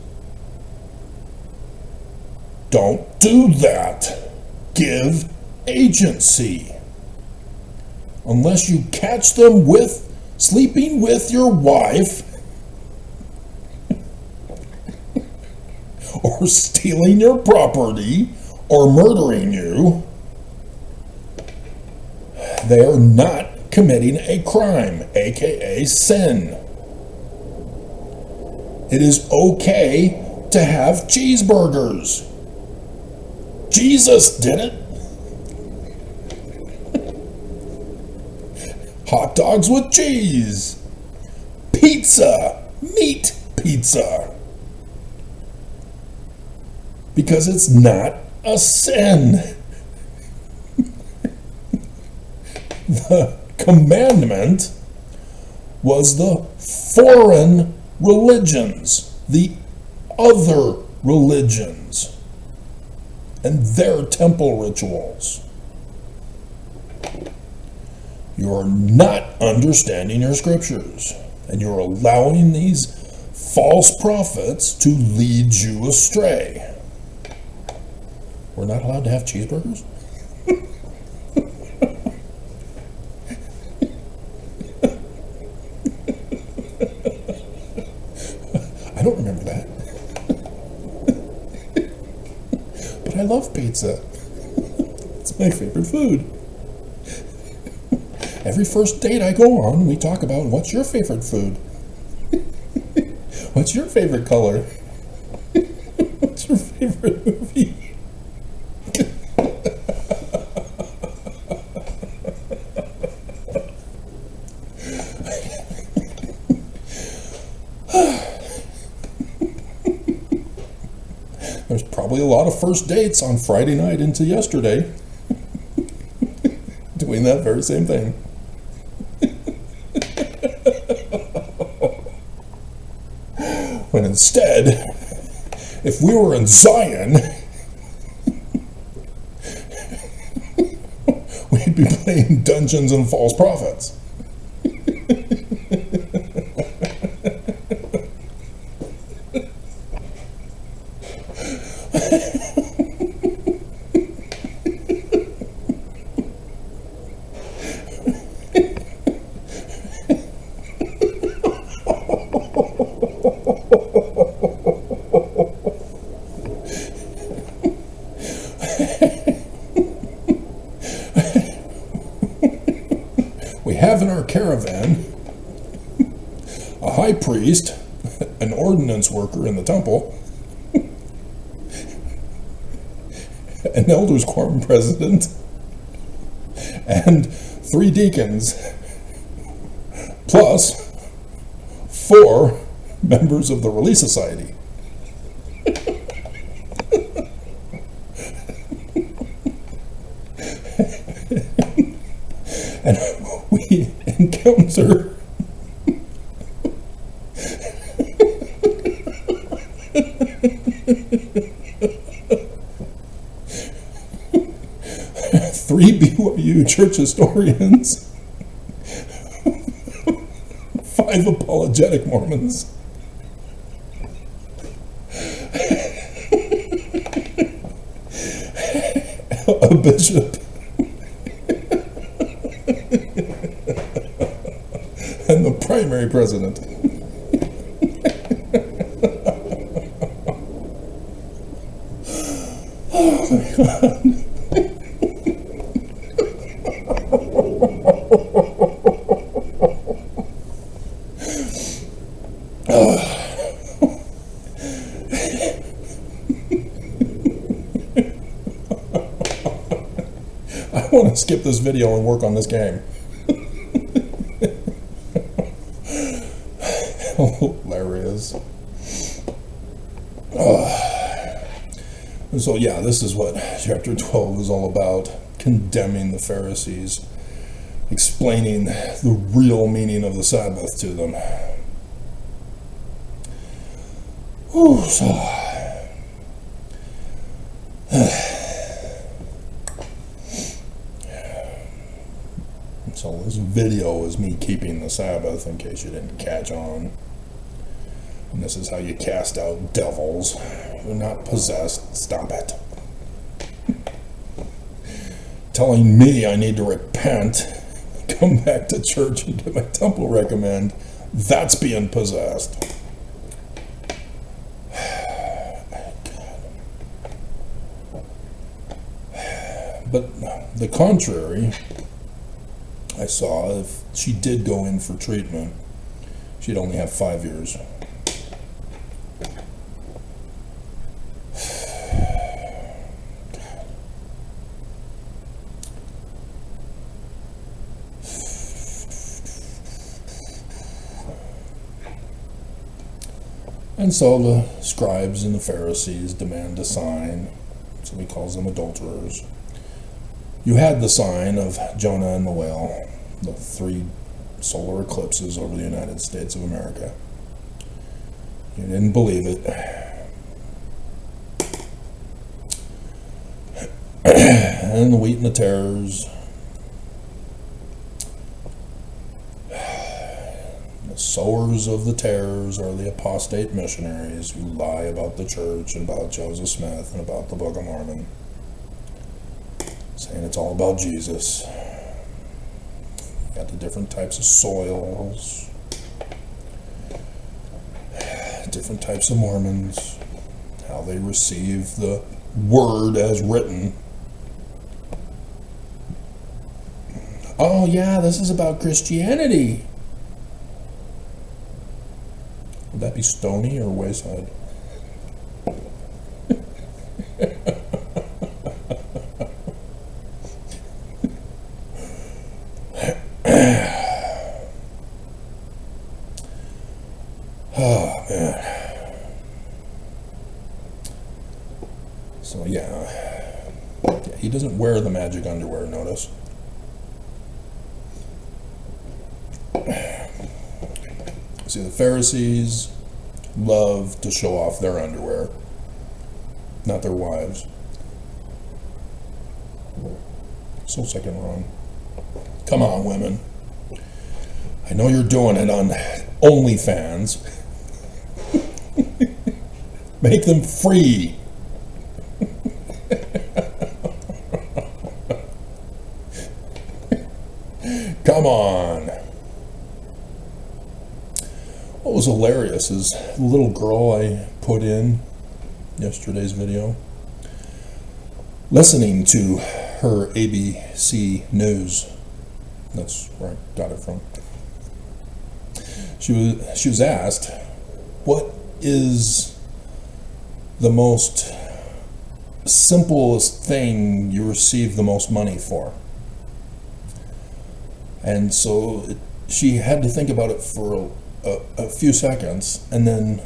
Don't do that. Give agency. Unless you catch them with sleeping with your wife or stealing your property or murdering you, they are not committing a crime, aka sin. It is okay to have cheeseburgers. Jesus did it. Hot dogs with cheese. Pizza. Meat pizza. Because it's not a sin. The commandment was the foreign religions, the other religions, and their temple rituals. You're not understanding your scriptures, and you're allowing these false prophets to lead you astray. We're not allowed to have cheeseburgers? I don't remember that. But I love pizza. It's my favorite food. Every first date I go on, we talk about what's your favorite food? What's your favorite color? What's your favorite movie? There's probably a lot of first dates on Friday night into yesterday doing that very same thing. When instead, if we were in Zion, we'd be playing Dungeons and False Prophets. We have in our caravan a high priest, an ordinance worker in the temple, an elders quorum president, and 3 deacons, plus 4 members of the Relief Society. And we encounter three BYU church historians, 5 apologetic Mormons, a bishop, and the primary president. Oh my God. I want to skip this video and work on this game. Hilarious. So yeah, this is what chapter 12 is all about. Condemning the Pharisees. Explaining the real meaning of the Sabbath to them. Whew, so this video is me keeping the Sabbath, in case you didn't catch on. And this is how you cast out devils. You're not possessed. Stop it. Telling me I need to repent, come back to church and get my temple recommend. That's being possessed. But the contrary, I saw, if she did go in for treatment, she'd only have 5 years. And so the scribes and the Pharisees demand a sign, so he calls them adulterers. You had the sign of Jonah and the whale, the 3 solar eclipses over the United States of America. You didn't believe it. And the wheat and the tares. The sowers of the tares are the apostate missionaries who lie about the church and about Joseph Smith and about the Book of Mormon, saying it's all about Jesus. You got the different types of soils, different types of Mormons, how they receive the word as written. Oh yeah, this is about Christianity. Would that be Stony or Wayside? Oh man. So yeah, he doesn't wear the magic underwear, notice. See, the Pharisees love to show off their underwear, not their wives. So second wrong. Come on, women. I know you're doing it on OnlyFans. Make them free. Come on. What was hilarious is the little girl I put in yesterday's video, listening to her ABC News. That's where I got it from. She was asked, what is the most simplest thing you receive the most money for? And so she had to think about it for a few seconds, and then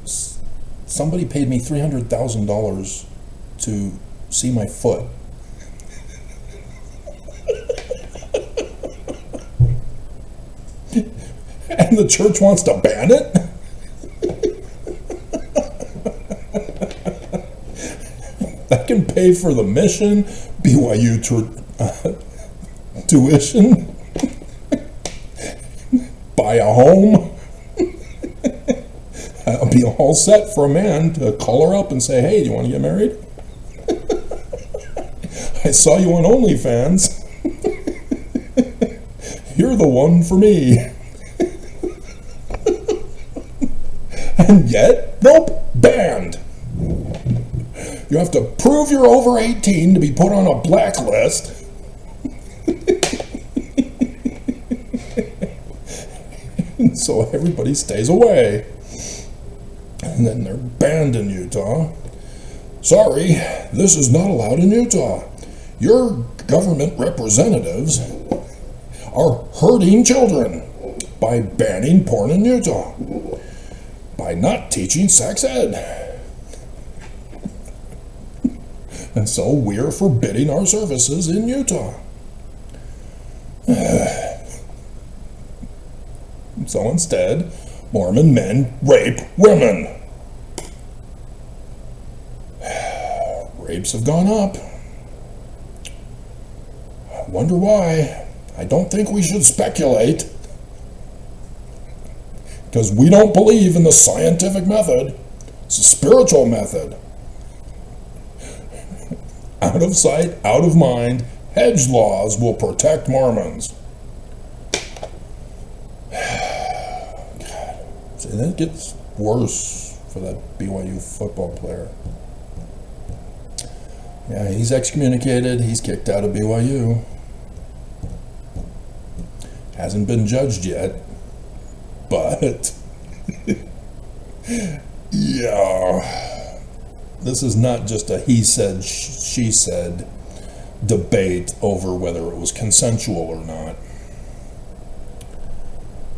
somebody paid me $300,000 to see my foot. And the church wants to ban it? That can pay for the mission, BYU tuition, buy a home. I'll be all set for a man to call her up and say, hey, do you want to get married? I saw you on OnlyFans. You're the one for me. And yet, nope, banned. You have to prove you're over 18 to be put on a blacklist. So everybody stays away. And then they're banned in Utah. Sorry, this is not allowed in Utah. Your government representatives are hurting children by banning porn in Utah, by not teaching sex ed. And so we're forbidding our services in Utah. So instead, Mormon men rape women. Rapes have gone up. I wonder why. I don't think we should speculate, because we don't believe in the scientific method. It's a spiritual method. Out of sight, out of mind, hedge laws will protect Mormons. God. And it gets worse for that BYU football player. Yeah, he's excommunicated. He's kicked out of BYU. Hasn't been judged yet, but yeah, this is not just a he said, she said debate over whether it was consensual or not.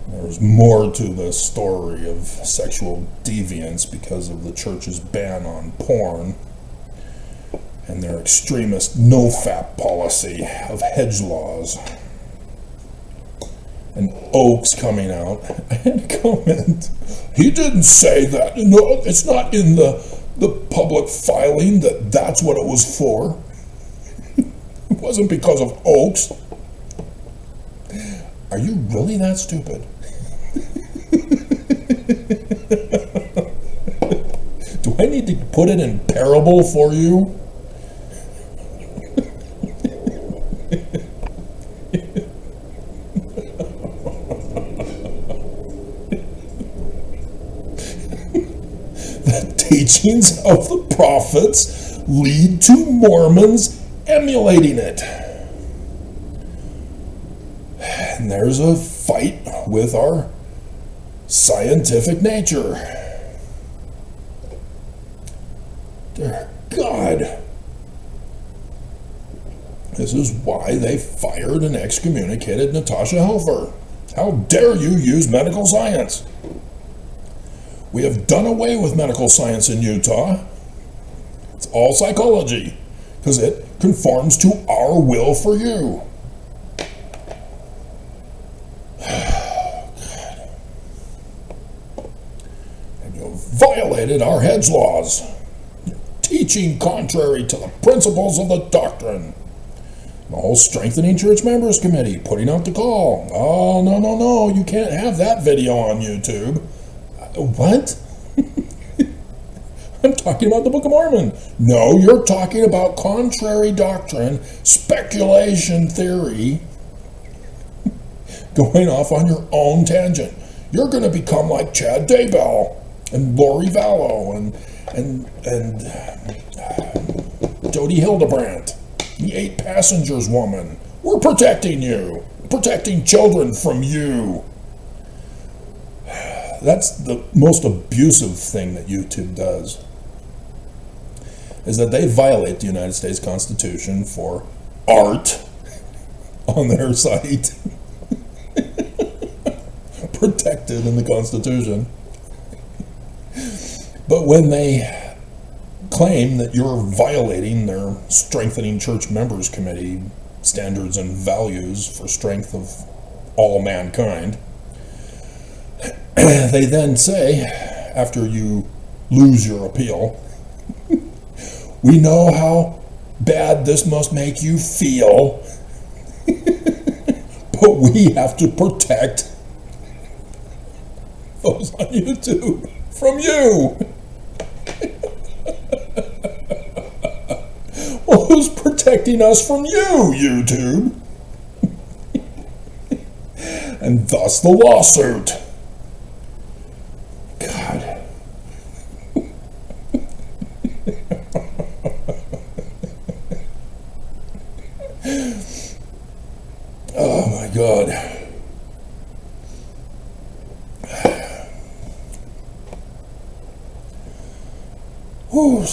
There There's more to the story of sexual deviance because of the church's ban on porn and their extremist no-fap policy of hedge laws. And Oakes coming out. I had a comment. He didn't say that. No, it's not in the public filing that that's what it was for. It wasn't because of Oakes. Are you really that stupid? Do I need to put it in parable for you? The teachings of the prophets lead to Mormons emulating it. And there's a fight with our scientific nature. Dear God. This is why they fired and excommunicated Natasha Helfer. How dare you use medical science? We have done away with medical science in Utah. It's all psychology, because it conforms to our will for you. And you violated our hedge laws, teaching contrary to the principles of the doctrine. The whole Strengthening Church Members Committee putting out the call. Oh, no, you can't have that video on YouTube. What? I'm talking about the Book of Mormon. No, you're talking about contrary doctrine, speculation theory, going off on your own tangent. You're going to become like Chad Daybell and Lori Vallow and Jody Hildebrandt, the 8 Passengers woman. We're protecting you, protecting children from you. That's the most abusive thing that YouTube does, is that they violate the United States Constitution for art on their site. Protected in the Constitution. But when they claim that you're violating their Strengthening Church Members Committee standards and values for strength of all mankind, they then say, after you lose your appeal, we know how bad this must make you feel, but we have to protect those on YouTube from you. Well, who's protecting us from you, YouTube? And thus the lawsuit. God. Oh my God. Whew,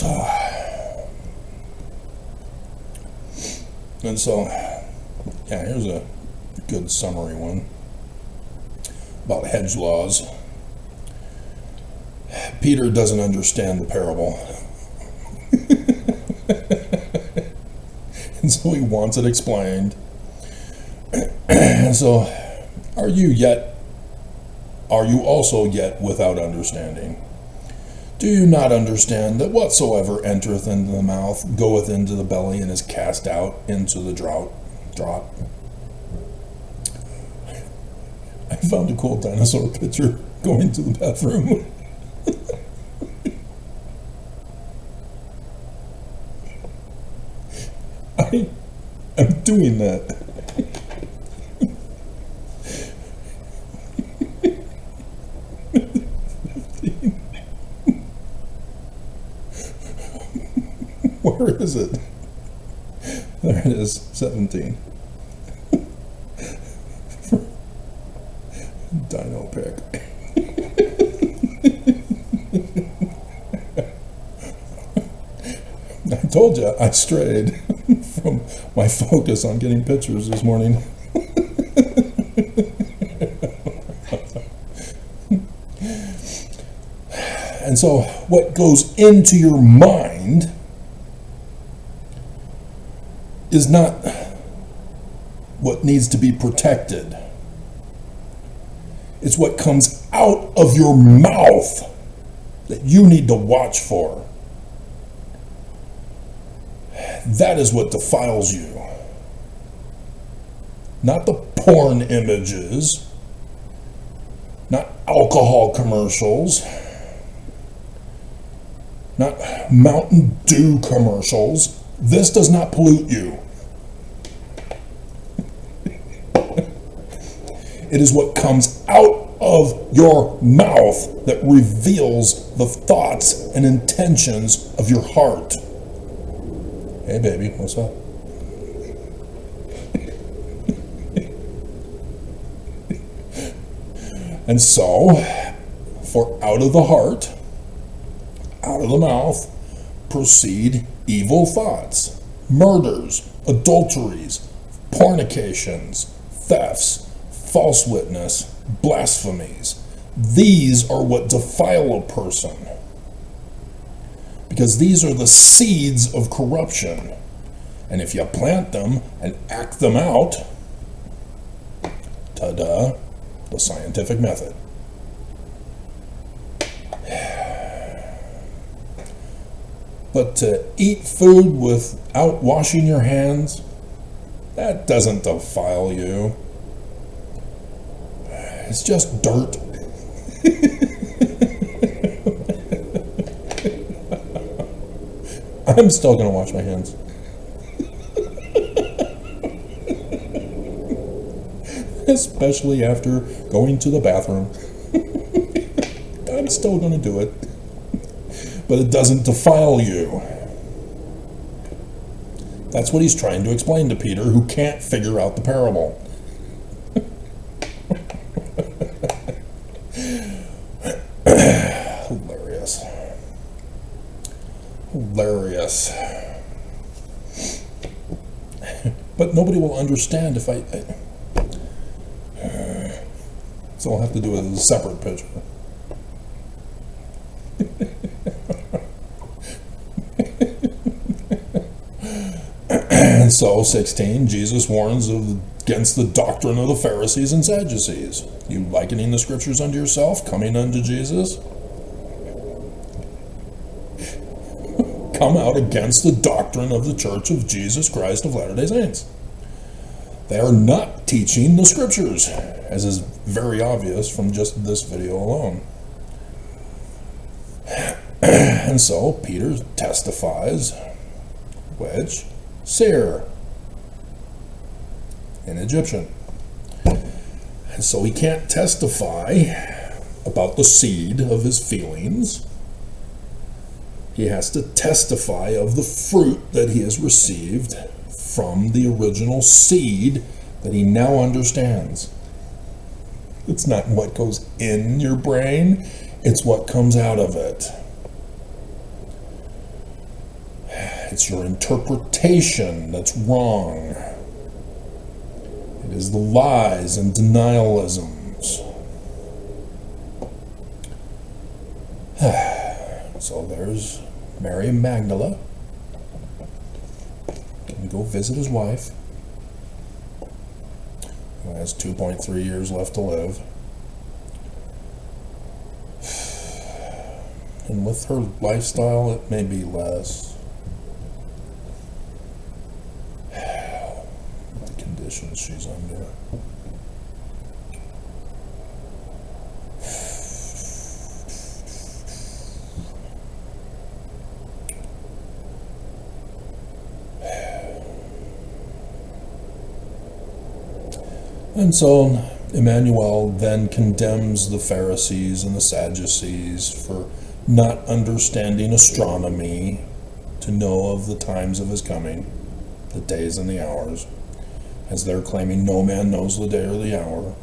yeah, here's a good summary one about hedge laws. Peter doesn't understand the parable. And so he wants it explained. And so, are you also yet without understanding? Do you not understand that whatsoever entereth into the mouth goeth into the belly and is cast out into the draught? I found a cool dinosaur picture going to the bathroom. I'm doing that. Where is it? There it is, 17. Dino pic. I told you I strayed from my focus on getting pictures this morning. so what goes into your mind is not what needs to be protected. It's what comes out of your mouth that you need to watch for. That is what defiles you. Not the porn images, not alcohol commercials, not Mountain Dew commercials. This does not pollute you. It is what comes out of your mouth that reveals the thoughts and intentions of your heart. Hey baby, what's up? And so, for out of the heart, out of the mouth, proceed evil thoughts, murders, adulteries, fornications, thefts, false witness, blasphemies. These are what defile a person, because these are the seeds of corruption. And if you plant them and act them out, ta-da, the scientific method. But to eat food without washing your hands, that doesn't defile you. It's just dirt. I'm still going to wash my hands. Especially after going to the bathroom. I'm still going to do it. But it doesn't defile you. That's what he's trying to explain to Peter, who can't figure out the parable. Hilarious. Hilarious. But nobody will understand if I so I'll have to do a separate picture. And so, 16, Jesus warns against the doctrine of the Pharisees and Sadducees. You likening the scriptures unto yourself, coming unto Jesus? Come out against the doctrine of the Church of Jesus Christ of Latter-day Saints. They are not teaching the scriptures, as is very obvious from just this video alone. And so Peter testifies, which, seer, in Egyptian. And so he can't testify about the seed of his feelings. He has to testify of the fruit that he has received from the original seed that he now understands. It's not what goes in your brain, it's what comes out of it. It's your interpretation that's wrong. It is the lies and denialisms. So there's Mary Magdalene. Can go visit his wife, who has 2.3 years left to live. And with her lifestyle, it may be less. The conditions she's under. And so Emmanuel then condemns the Pharisees and the Sadducees for not understanding astronomy to know of the times of his coming, the days and the hours, as they're claiming no man knows the day or the hour.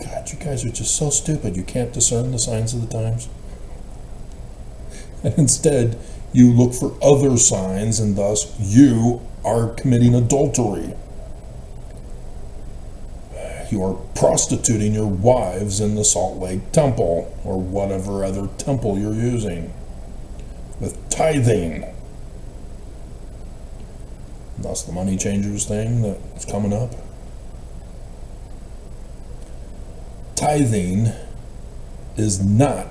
God, you guys are just so stupid. You can't discern the signs of the times. And instead, you look for other signs, and thus you are committing adultery. you are prostituting your wives in the Salt Lake Temple or whatever other temple you're using with tithing. That's the money changers thing that's coming up. Tithing is not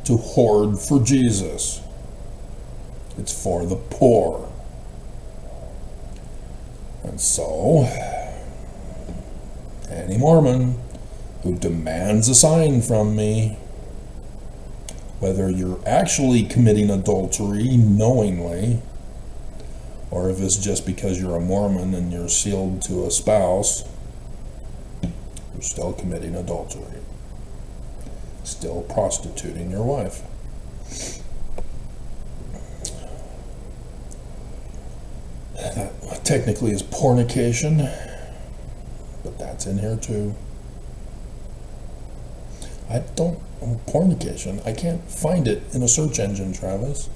to hoard for Jesus. It's for the poor. And so, any Mormon who demands a sign from me, whether you're actually committing adultery knowingly, or if it's just because you're a Mormon and you're sealed to a spouse, you're still committing adultery. Still prostituting your wife. That technically is fornication, but that's in here too. Fornication, I can't find it in a search engine, Travis.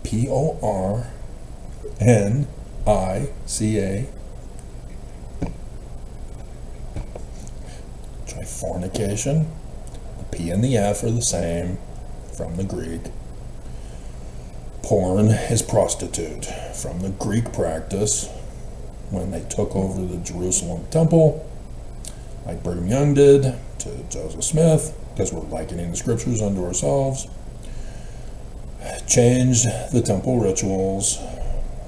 Pornica. Try fornication. The P and the F are the same from the Greek. Porn is prostitute from the Greek practice when they took over the Jerusalem temple, like Brigham Young did to Joseph Smith, because we're likening the scriptures unto ourselves. Changed the temple rituals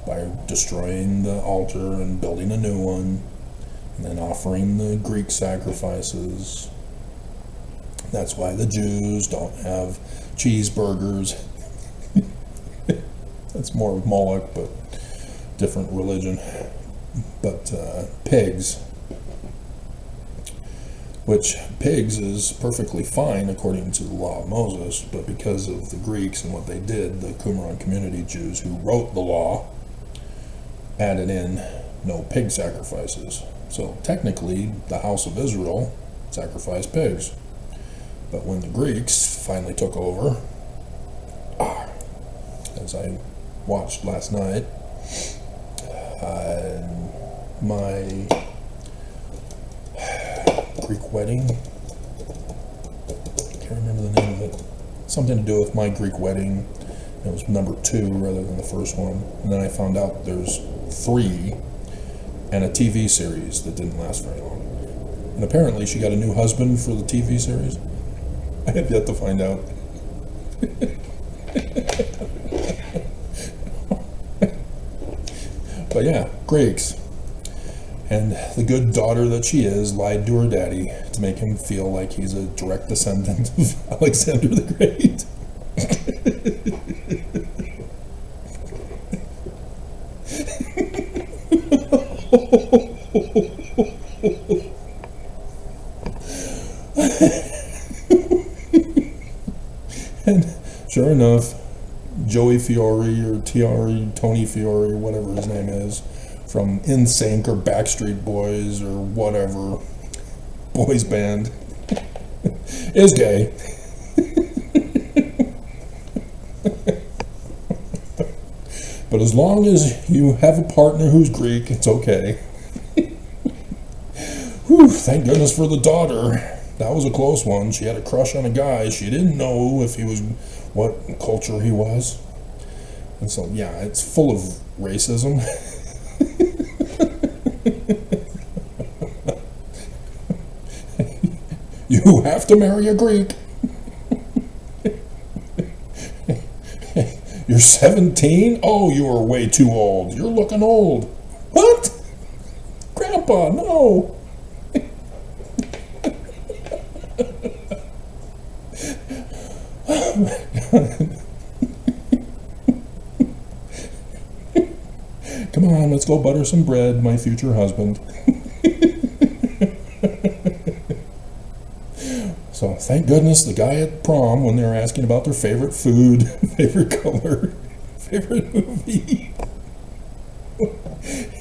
by destroying the altar and building a new one, and then offering the Greek sacrifices. That's why the Jews don't have cheeseburgers. That's more of Moloch, but different religion. But pigs, which pigs is perfectly fine according to the law of Moses, but because of the Greeks and what they did, the Qumran community Jews who wrote the law added in no pig sacrifices. So technically, the house of Israel sacrificed pigs. But when the Greeks finally took over, as I watched last night, my Greek wedding, I can't remember the name of it, something to do with my Greek wedding. It was number 2 rather than the first one. And then I found out there's 3 and a TV series that didn't last very long. And apparently she got a new husband for the TV series. I have yet to find out. But yeah, Greeks. And the good daughter that she is lied to her daddy to make him feel like he's a direct descendant of Alexander the Great. And sure enough, Joey Fiore or Tony Fiore, whatever his name is, from NSYNC or Backstreet Boys or whatever boys band, is gay. But as long as you have a partner who's Greek, it's okay. Whew, thank goodness for the daughter. That was a close one. She had a crush on a guy. She didn't know if he was, what culture he was. And so, yeah, it's full of racism. You have to marry a Greek. You're 17? Oh, you are way too old. You're looking old. What? Grandpa, no. Oh my God. Come on, let's go butter some bread, my future husband. So thank goodness the guy at prom, when they were asking about their favorite food, favorite color, favorite movie,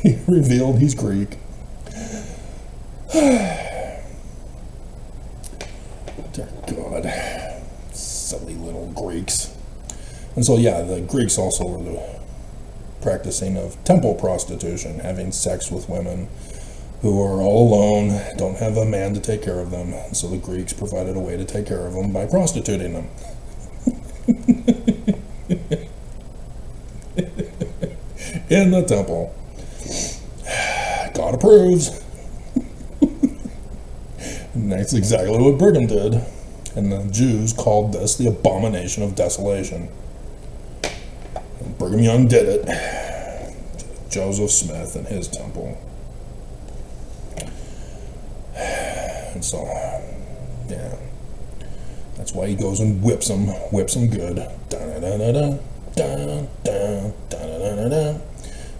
he revealed he's Greek. Dear God, silly little Greeks. And so yeah, the Greeks also were the practicing of temple prostitution, having sex with women who are all alone, don't have a man to take care of them. And so the Greeks provided a way to take care of them by prostituting them. In the temple. God approves. And that's exactly what Brigham did. And the Jews called this the abomination of desolation. And Brigham Young did it to Joseph Smith and his temple. And so, yeah. That's why he goes and whips them good.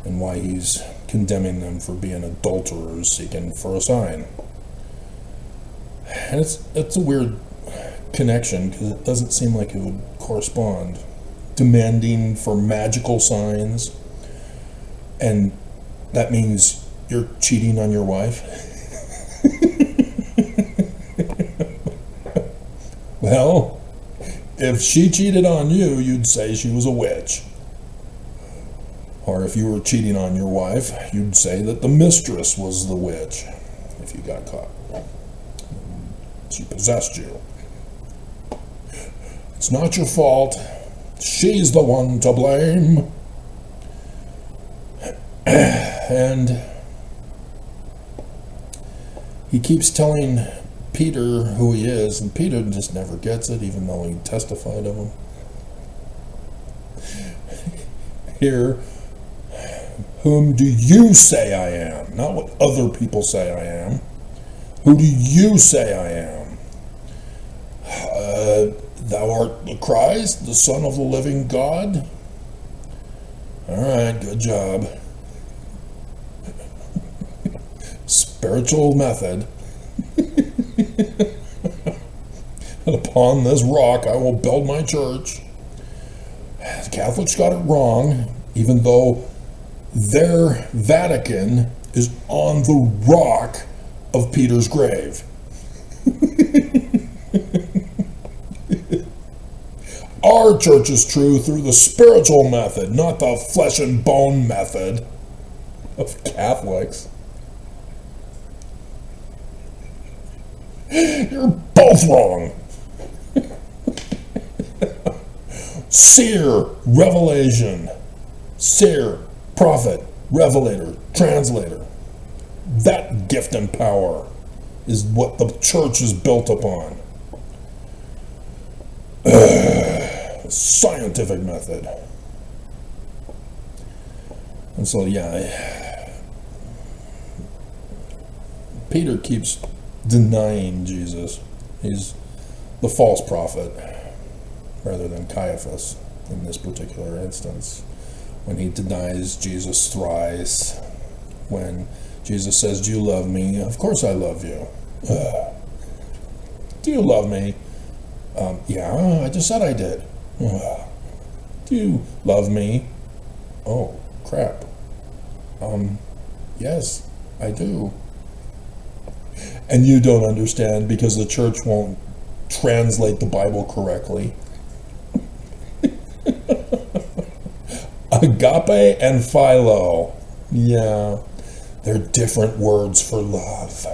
And why he's condemning them for being adulterers seeking for a sign. And it's a weird connection because it doesn't seem like it would correspond. Demanding for magical signs, and that means you're cheating on your wife. Well, if she cheated on you, you'd say she was a witch. Or if you were cheating on your wife, you'd say that the mistress was the witch, if you got caught. She possessed you. It's not your fault. She's the one to blame. And he keeps telling Peter who he is, and Peter just never gets it, even though he testified of him. Here, whom do you say I am? Not what other people say I am. Who do you say I am? Thou art the Christ, the Son of the living God? All right, good job. Spiritual method. And upon this rock I will build my church. The Catholics got it wrong, even though their Vatican is on the rock of Peter's grave. Our church is true through the spiritual method, not the flesh and bone method of Catholics. You're both wrong. Seer, revelation. Seer, prophet, revelator, translator. That gift and power is what the church is built upon. Scientific method. And so, yeah, Peter keeps denying Jesus. He's the false prophet rather than Caiaphas in this particular instance, when he denies Jesus thrice. When Jesus says, do you love me? Of course I love you. Do you love me? Yeah, I just said I did. Do you love me? Oh, crap. Yes, I do. And you don't understand because the church won't translate the Bible correctly. Agape and philo. Yeah, they're different words for love.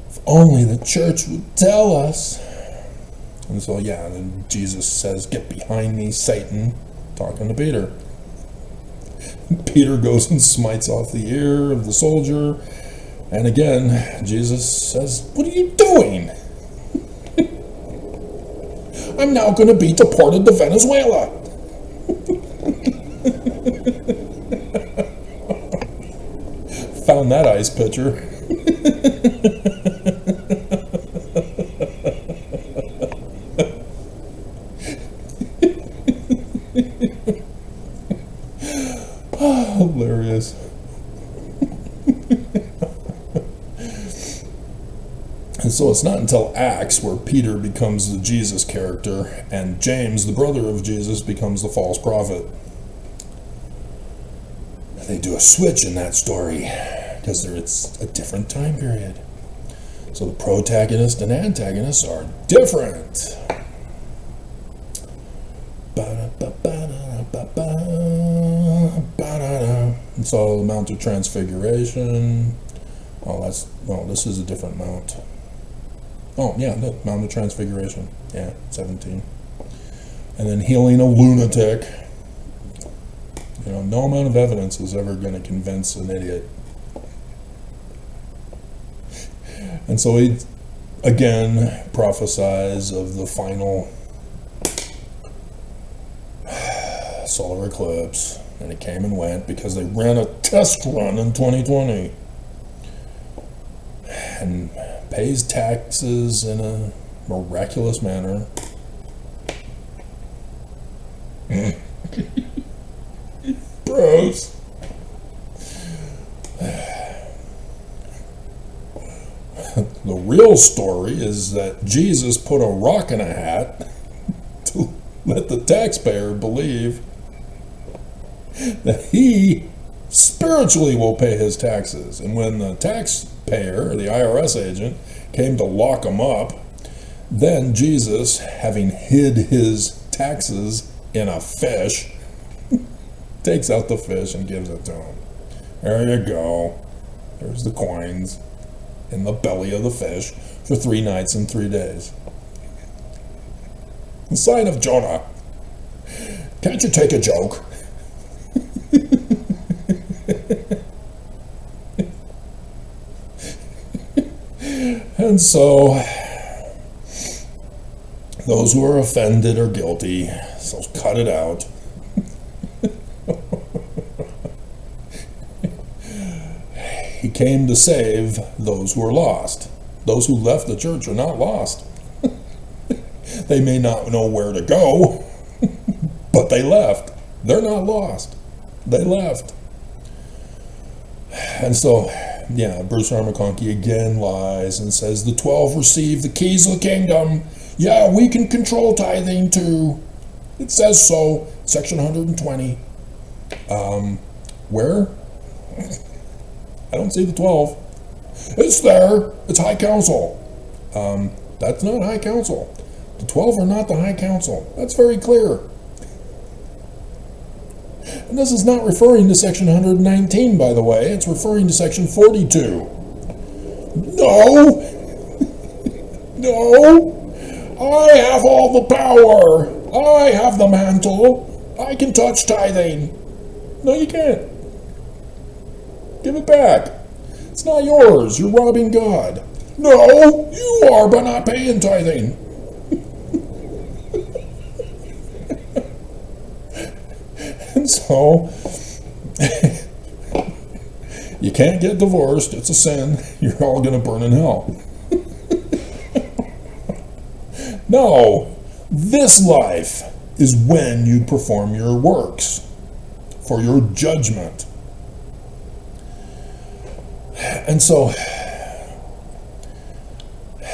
If only the church would tell us. And so, yeah, then Jesus says, get behind me, Satan, talking to Peter. Peter goes and smites off the ear of the soldier. And again, Jesus says, what are you doing? I'm now going to be deported to Venezuela. Found that ice pitcher. Hilarious. And so it's not until Acts where Peter becomes the Jesus character and James, the brother of Jesus, becomes the false prophet. They do a switch in that story because it's a different time period. So the protagonist and antagonist are different. It's all the Mount of Transfiguration, all No, this is a different mount. Oh, yeah, the Mount of Transfiguration. Yeah, 17. And then healing a lunatic. No amount of evidence is ever going to convince an idiot. And so he, again, prophesies of the final solar eclipse. And it came and went because they ran a test run in 2020. And pays taxes in a miraculous manner. Bros. The real story is that Jesus put a rock in a hat to let the taxpayer believe that he spiritually will pay his taxes. And when the taxpayer, or the IRS agent, came to lock him up, then Jesus, having hid his taxes in a fish, takes out the fish and gives it to him. There you go. There's the coins in the belly of the fish for 3 nights and 3 days. The sign of Jonah. Can't you take a joke? And so, those who are offended are guilty, so cut it out. He came to save those who are lost. Those who left the church are not lost. They may not know where to go, but they left. They're not lost. They left. And so, yeah, Bruce R. McConkie again lies and says the 12 receive the keys of the kingdom. Yeah, we can control tithing too. It says so, section 120. Where? I don't see the 12. It's there. It's High Council. That's not High Council. The 12 are not the High Council. That's very clear. And this is not referring to section 119, by the way. It's referring to section 42. No! No! I have all the power. I have the mantle. I can touch tithing. No, you can't. Give it back. It's not yours. You're robbing God. No, you are by not paying tithing. And so, you can't get divorced. It's a sin. You're all going to burn in hell. No, this life is when you perform your works for your judgment. And so,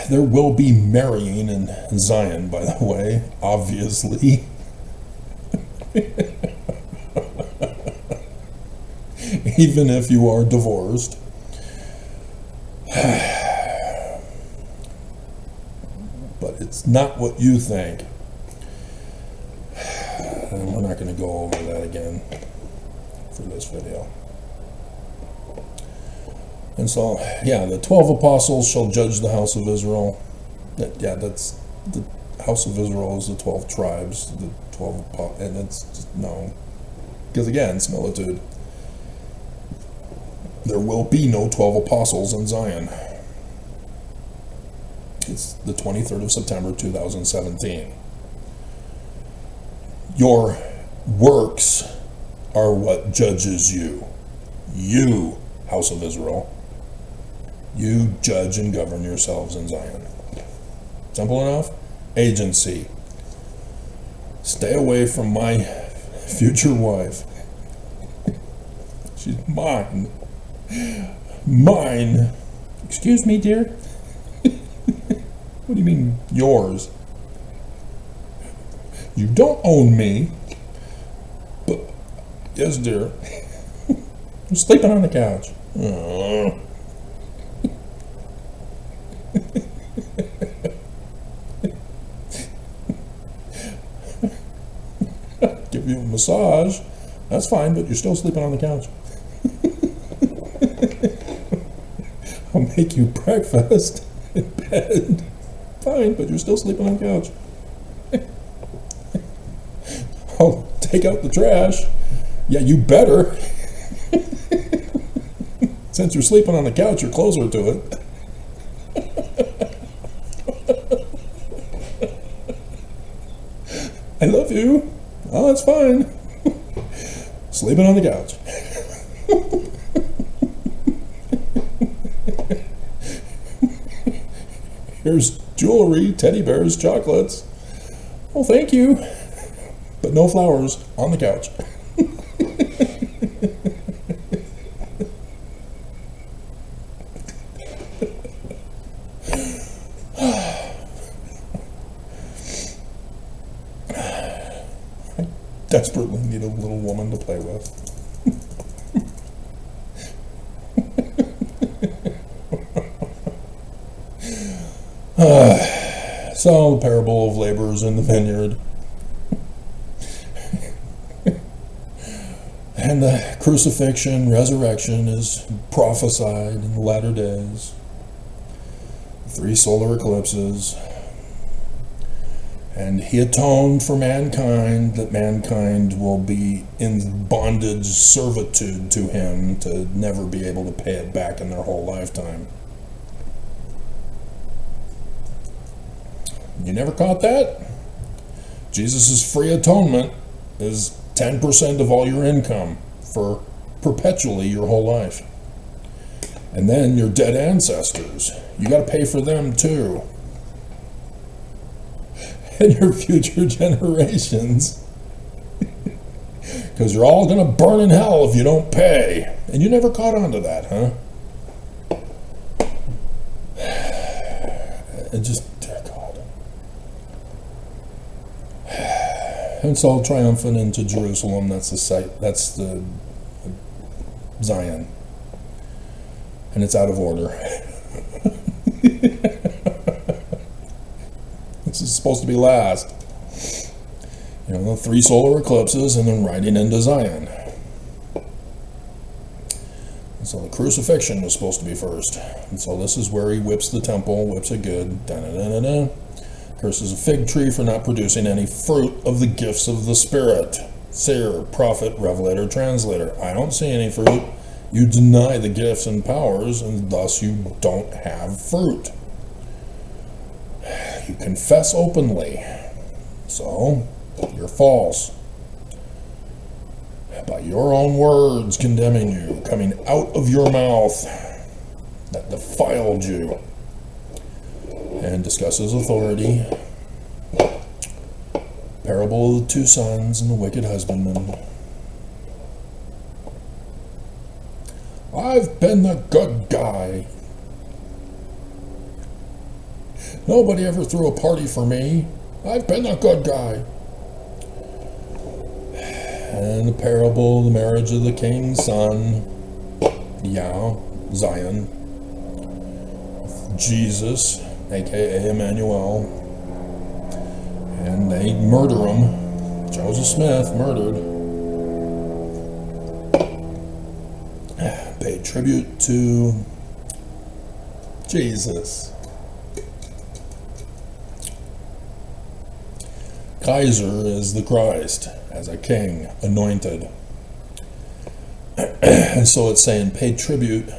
there will be marrying in Zion, by the way, obviously. Even if you are divorced. But it's not what you think. And we're not going to go over that again for this video. And so, yeah, the 12 apostles shall judge the house of Israel. Yeah, that's the house of Israel is the 12 tribes, the 12 apostles, and it's just, no. Because again, similitude. There will be no 12 apostles in Zion. It's the 23rd of September, 2017. Your works are what judges you. You, house of Israel. You judge and govern yourselves in Zion. Simple enough? Agency. Stay away from my future wife. She's mine. Mine. Excuse me, dear? What do you mean, yours? You don't own me. But, yes, dear. I'm sleeping on the couch. Give you a massage. That's fine, but you're still sleeping on the couch. I'll make you breakfast in bed. Fine, but you're still sleeping on the couch. I'll take out the trash. Yeah, you better. Since you're sleeping on the couch, you're closer to it. I love you. Oh, that's fine. Sleeping on the couch. Here's jewelry, teddy bears, chocolates. Oh, thank you. But no flowers on the couch. I desperately need a little woman to play with. So, the parable of laborers in the vineyard. And the crucifixion, resurrection is prophesied in the latter days. 3 solar eclipses. And he atoned for mankind, that mankind will be in bondage servitude to him to never be able to pay it back in their whole lifetime. You never caught that? Jesus' free atonement is 10% of all your income for perpetually your whole life. And then your dead ancestors, you got to pay for them too. And your future generations. Because you're all going to burn in hell if you don't pay. And you never caught on to that, huh? It just, dear God. And it's all triumphant into Jerusalem. That's the site. That's the Zion. And it's out of order. This is supposed to be last. You know, the 3 solar eclipses and then riding into Zion. And so the crucifixion was supposed to be first. And so this is where he whips the temple, whips it good. Da-da-da-da-da. Curses a fig tree for not producing any fruit of the gifts of the Spirit. Seer, prophet, revelator, translator. I don't see any fruit. You deny the gifts and powers, and thus you don't have fruit. You confess openly, so you're false. By your own words condemning you, coming out of your mouth, that defiled you. And discusses authority. Parable of the 2 sons and the wicked husbandman. I've been the good guy. Nobody ever threw a party for me. I've been the good guy. And the parable, the marriage of the king's son, Zion, Jesus, aka Emmanuel, and they murder him. Joseph Smith murdered. Paid tribute to Jesus. Kaiser is the Christ, as a king, anointed. And so it's saying paid tribute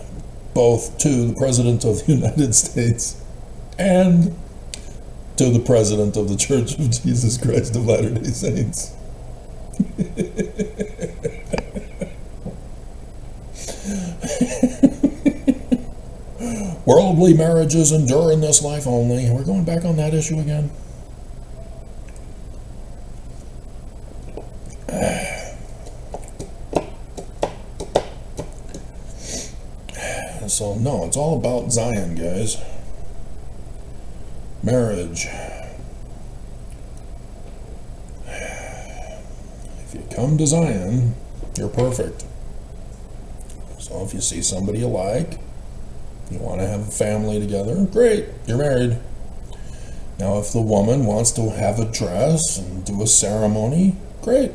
both to the President of the United States and to the President of the Church of Jesus Christ of Latter-day Saints. Worldly marriages endure in this life only. We're going back on that issue again. So, no, it's all about Zion, guys. Marriage. If you come to Zion, you're perfect. So if you see somebody you like, you want to have a family together, great, you're married. Now, if the woman wants to have a dress and do a ceremony, great.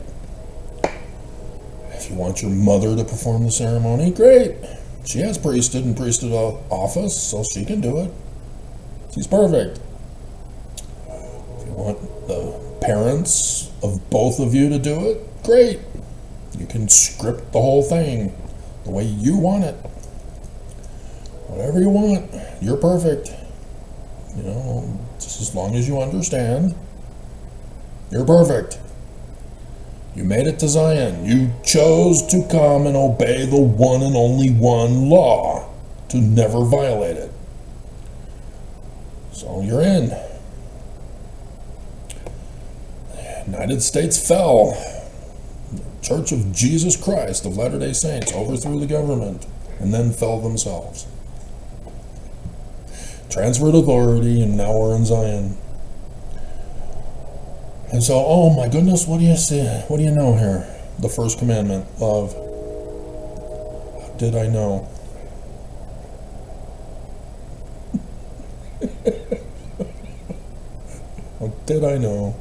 If you want your mother to perform the ceremony, great. She has priesthood and priesthood office, so she can do it. She's perfect. If you want the parents of both of you to do it, great. You can script the whole thing the way you want it. Whatever you want, you're perfect. You know, just as long as you understand, you're perfect. You made it to Zion. You chose to come and obey the one and only one law, to never violate it. So you're in. The United States fell. The Church of Jesus Christ of Latter-day Saints overthrew the government and then fell themselves. Transferred authority, and now we're in Zion. And so, oh my goodness, what do you see? What do you know here? The first commandment, love. How did I know? How did I know?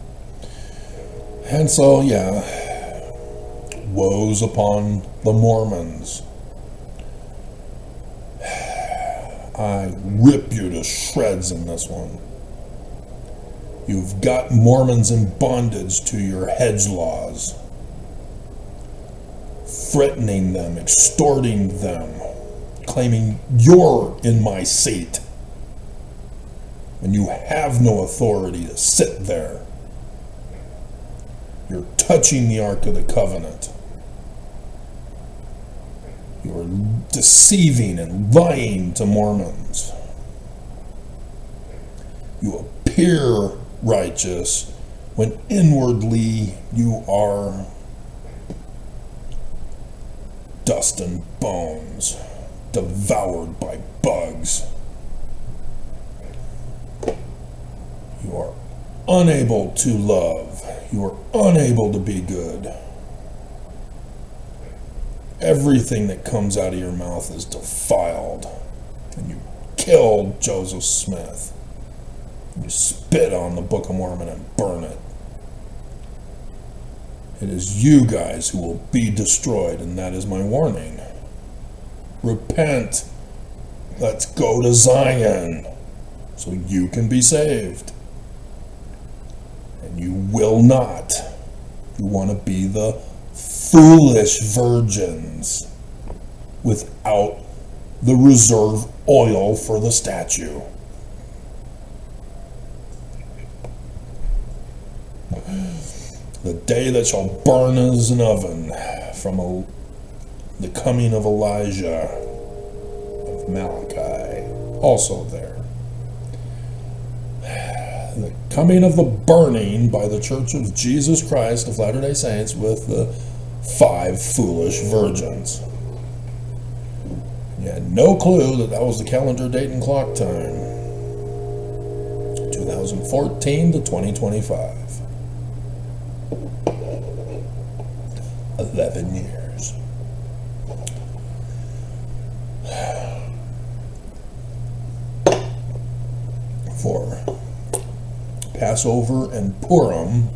And so, yeah, woes upon the Mormons. I rip you to shreds in this one. You've got Mormons in bondage to your hedge laws, threatening them, extorting them, claiming you're in my seat, and you have no authority to sit there. You're touching the Ark of the Covenant. You're deceiving and lying to Mormons. You appear righteous when inwardly you are dust and bones, devoured by bugs. You are unable to love. You are unable to be good. Everything that comes out of your mouth is defiled. And you killed Joseph Smith. You spit on the Book of Mormon and burn it. It is you guys who will be destroyed, and that is my warning. Repent. Let's go to Zion so you can be saved. And you will not. You want to be the foolish virgins without the reserve oil for the statue. The day that shall burn as an oven from the coming of Elijah of Malachi, also there. The coming of the burning by the Church of Jesus Christ of Latter-day Saints with the 5 foolish virgins. You had no clue that that was the calendar date and clock time. 2014 to 2025. 11 years. For Passover and Purim,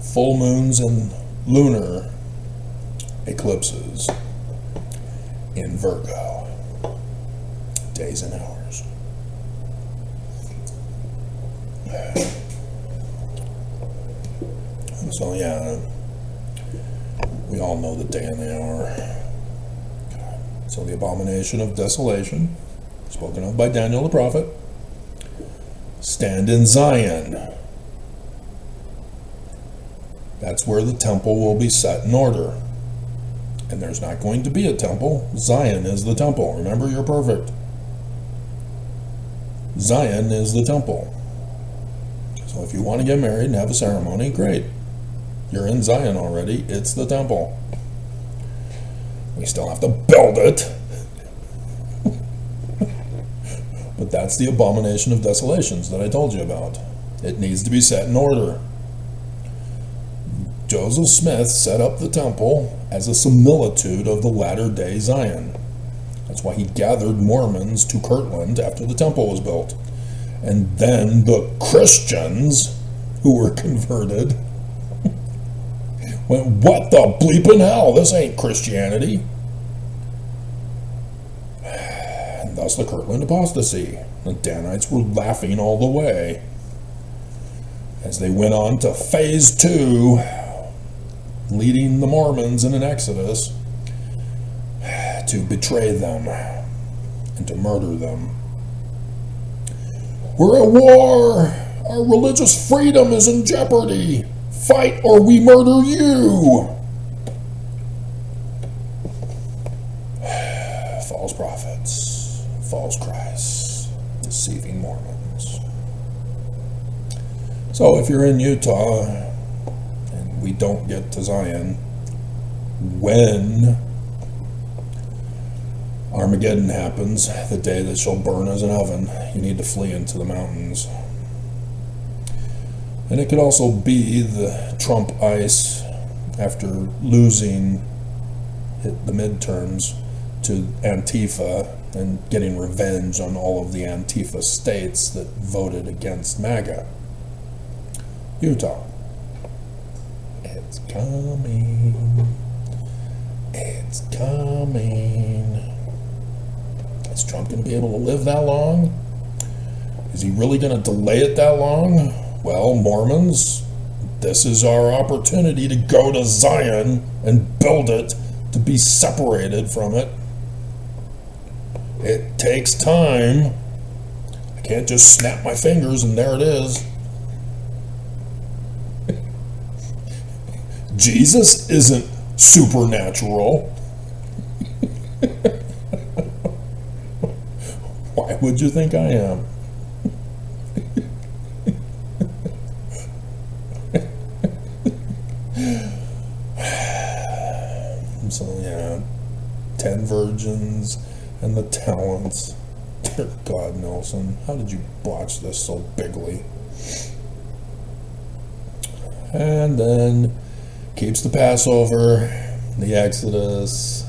full moons and lunar eclipses in Virgo, days and hours. So yeah, we all know the day and the hour. So the abomination of desolation, spoken of by Daniel the prophet, stand in Zion. That's where the temple will be set in order. And there's not going to be a temple. Zion is the temple. Remember, you're perfect. Zion is the temple. So if you want to get married and have a ceremony, great. You're in Zion already. It's the temple. We still have to build it. But that's the abomination of desolations that I told you about. It needs to be set in order. Joseph Smith set up the temple as a similitude of the latter-day Zion. That's why he gathered Mormons to Kirtland after the temple was built. And then the Christians who were converted went, what the bleeping hell? This ain't Christianity. and thus the Kirtland apostasy. The Danites were laughing all the way as they went on to phase 2, leading the Mormons in an exodus to betray them and to murder them. We're at war! Our religious freedom is in jeopardy! Fight or we murder you! False prophets, false Christs, deceiving Mormons. So if you're in Utah and we don't get to Zion, when Armageddon happens, the day that shall burn as an oven, you need to flee into the mountains. And it could also be the Trump ice after losing the midterms to Antifa and getting revenge on all of the Antifa states that voted against MAGA. Utah. It's coming. It's coming. Is Trump going to be able to live that long? Is he really going to delay it that long? Well, Mormons, this is our opportunity to go to Zion and build it, to be separated from it. It takes time. I can't just snap my fingers and there it is. Jesus isn't supernatural. Why would you think I am? So yeah, 10 virgins and the talents. Dear God, Nelson, how did you botch this so bigly? And then keeps the Passover, the Exodus,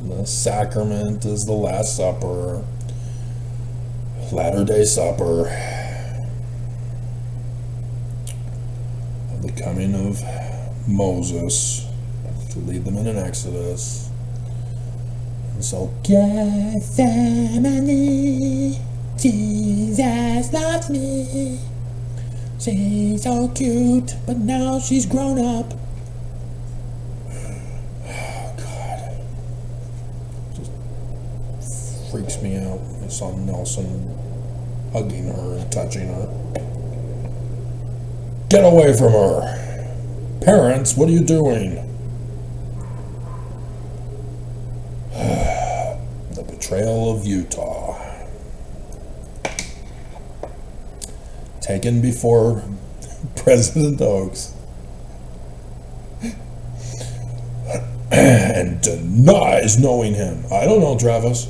the sacrament is the Last Supper, Latter-day Supper, the coming of Moses to lead them in an Exodus. And so, Gethsemane, Jesus loves me. She's so cute, but now she's grown up. Oh, God. Just freaks me out. I saw Nelson hugging her and touching her. Get away from her! Parents, what are you doing? The betrayal of Utah. Taken before President Oaks. And denies knowing him. I don't know, Travis.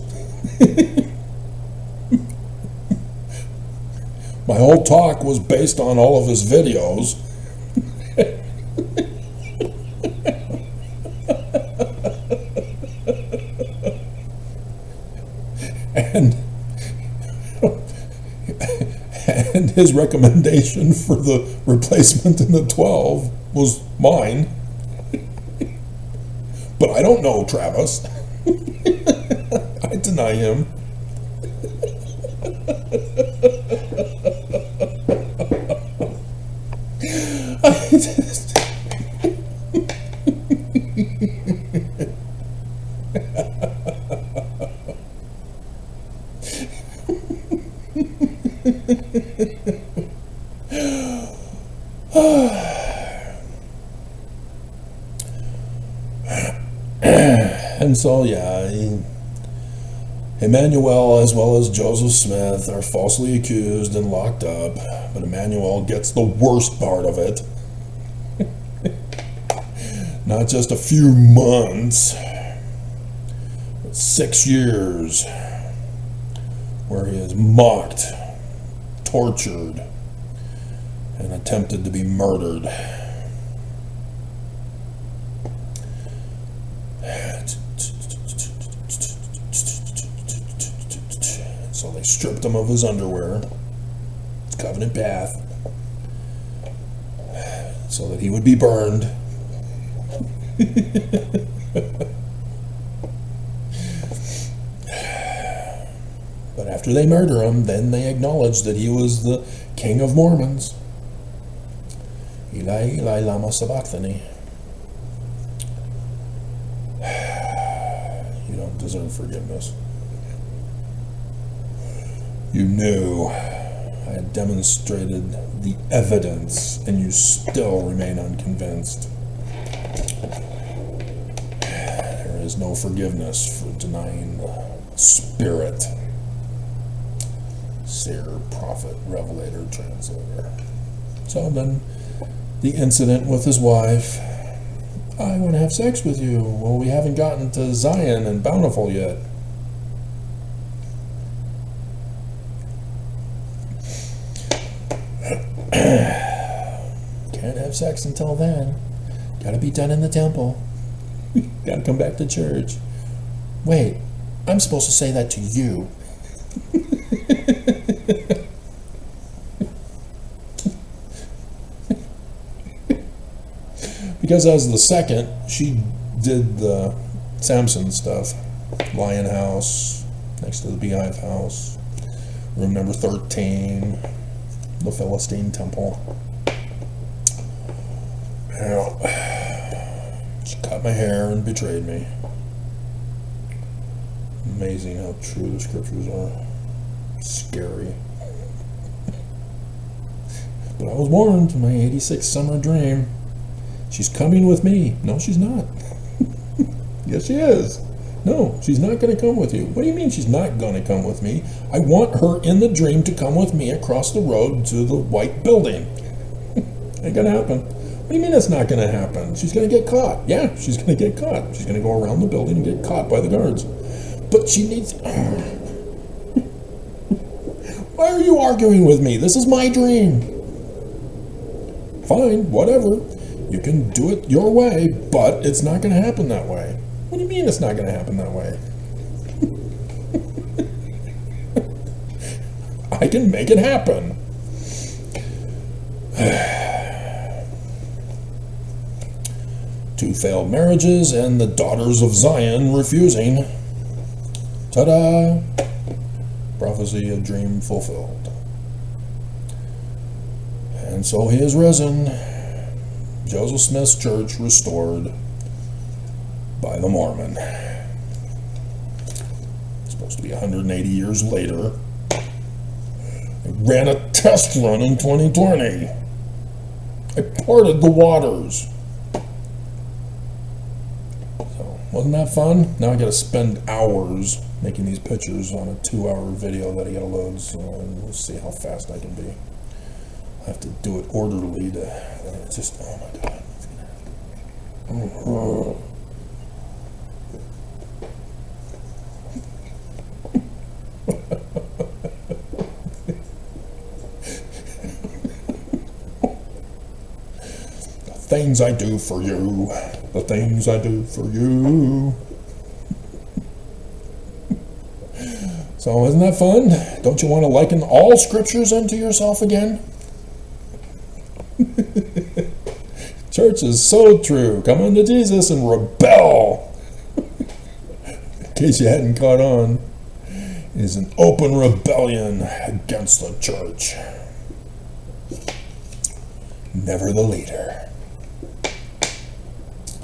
My whole talk was based on all of his videos. And his recommendation for the replacement in the 12 was mine. But I don't know, Travis. I deny him. And so, yeah, Emmanuel as well as Joseph Smith are falsely accused and locked up, but Emmanuel gets the worst part of it. Not just a few months, but 6 years, where he is mocked, tortured, and attempted to be murdered. So they stripped him of his underwear, his covenant path, so that he would be burned. But after they murder him, then they acknowledge that he was the king of Mormons. Eli, Eli, lama sabachthani. You don't deserve forgiveness. You knew I had demonstrated the evidence, and you still remain unconvinced. There is no forgiveness for denying the Spirit. Seer, prophet, revelator, translator. So then, the incident with his wife. I want to have sex with you. Well, we haven't gotten to Zion and Bountiful yet. Can't have sex until then. Gotta be done in the temple. Gotta come back to church. Wait, I'm supposed to say that to you. Because as the second, she did the Samson stuff. Lion house, next to the beehive house. Room number 13. The Philistine temple. Now, she cut my hair and betrayed me. Amazing how true the scriptures are. Scary. But I was warned in my 86th summer dream. She's coming with me. No, she's not. Yes, she is. No, she's not going to come with you. What do you mean she's not going to come with me? I want her in the dream to come with me across the road to the white building. Ain't going to happen. What do you mean it's not going to happen? She's going to get caught. Yeah, she's going to get caught. She's going to go around the building and get caught by the guards. But she needs... Why are you arguing with me? This is my dream. Fine, whatever. You can do it your way, but it's not going to happen that way. What do you mean it's not going to happen that way? I can make it happen. Two failed marriages and the daughters of Zion refusing. Ta-da! Prophecy, a dream fulfilled. And so he is risen. Joseph Smith's church restored by the Mormon. It's supposed to be 180 years later. I ran a test run in 2020. I parted the waters. So, wasn't that fun? Now I gotta spend hours making these pictures on a 2-hour video that I gotta load, so we'll see how fast I can be. I have to do it orderly to just, oh my God. Oh. The things I do for you, the things I do for you. So isn't that fun? Don't you want to liken all scriptures unto yourself again? Church is so true. Come unto Jesus and rebel. In case you hadn't caught on, it is an open rebellion against the church. Never the leader.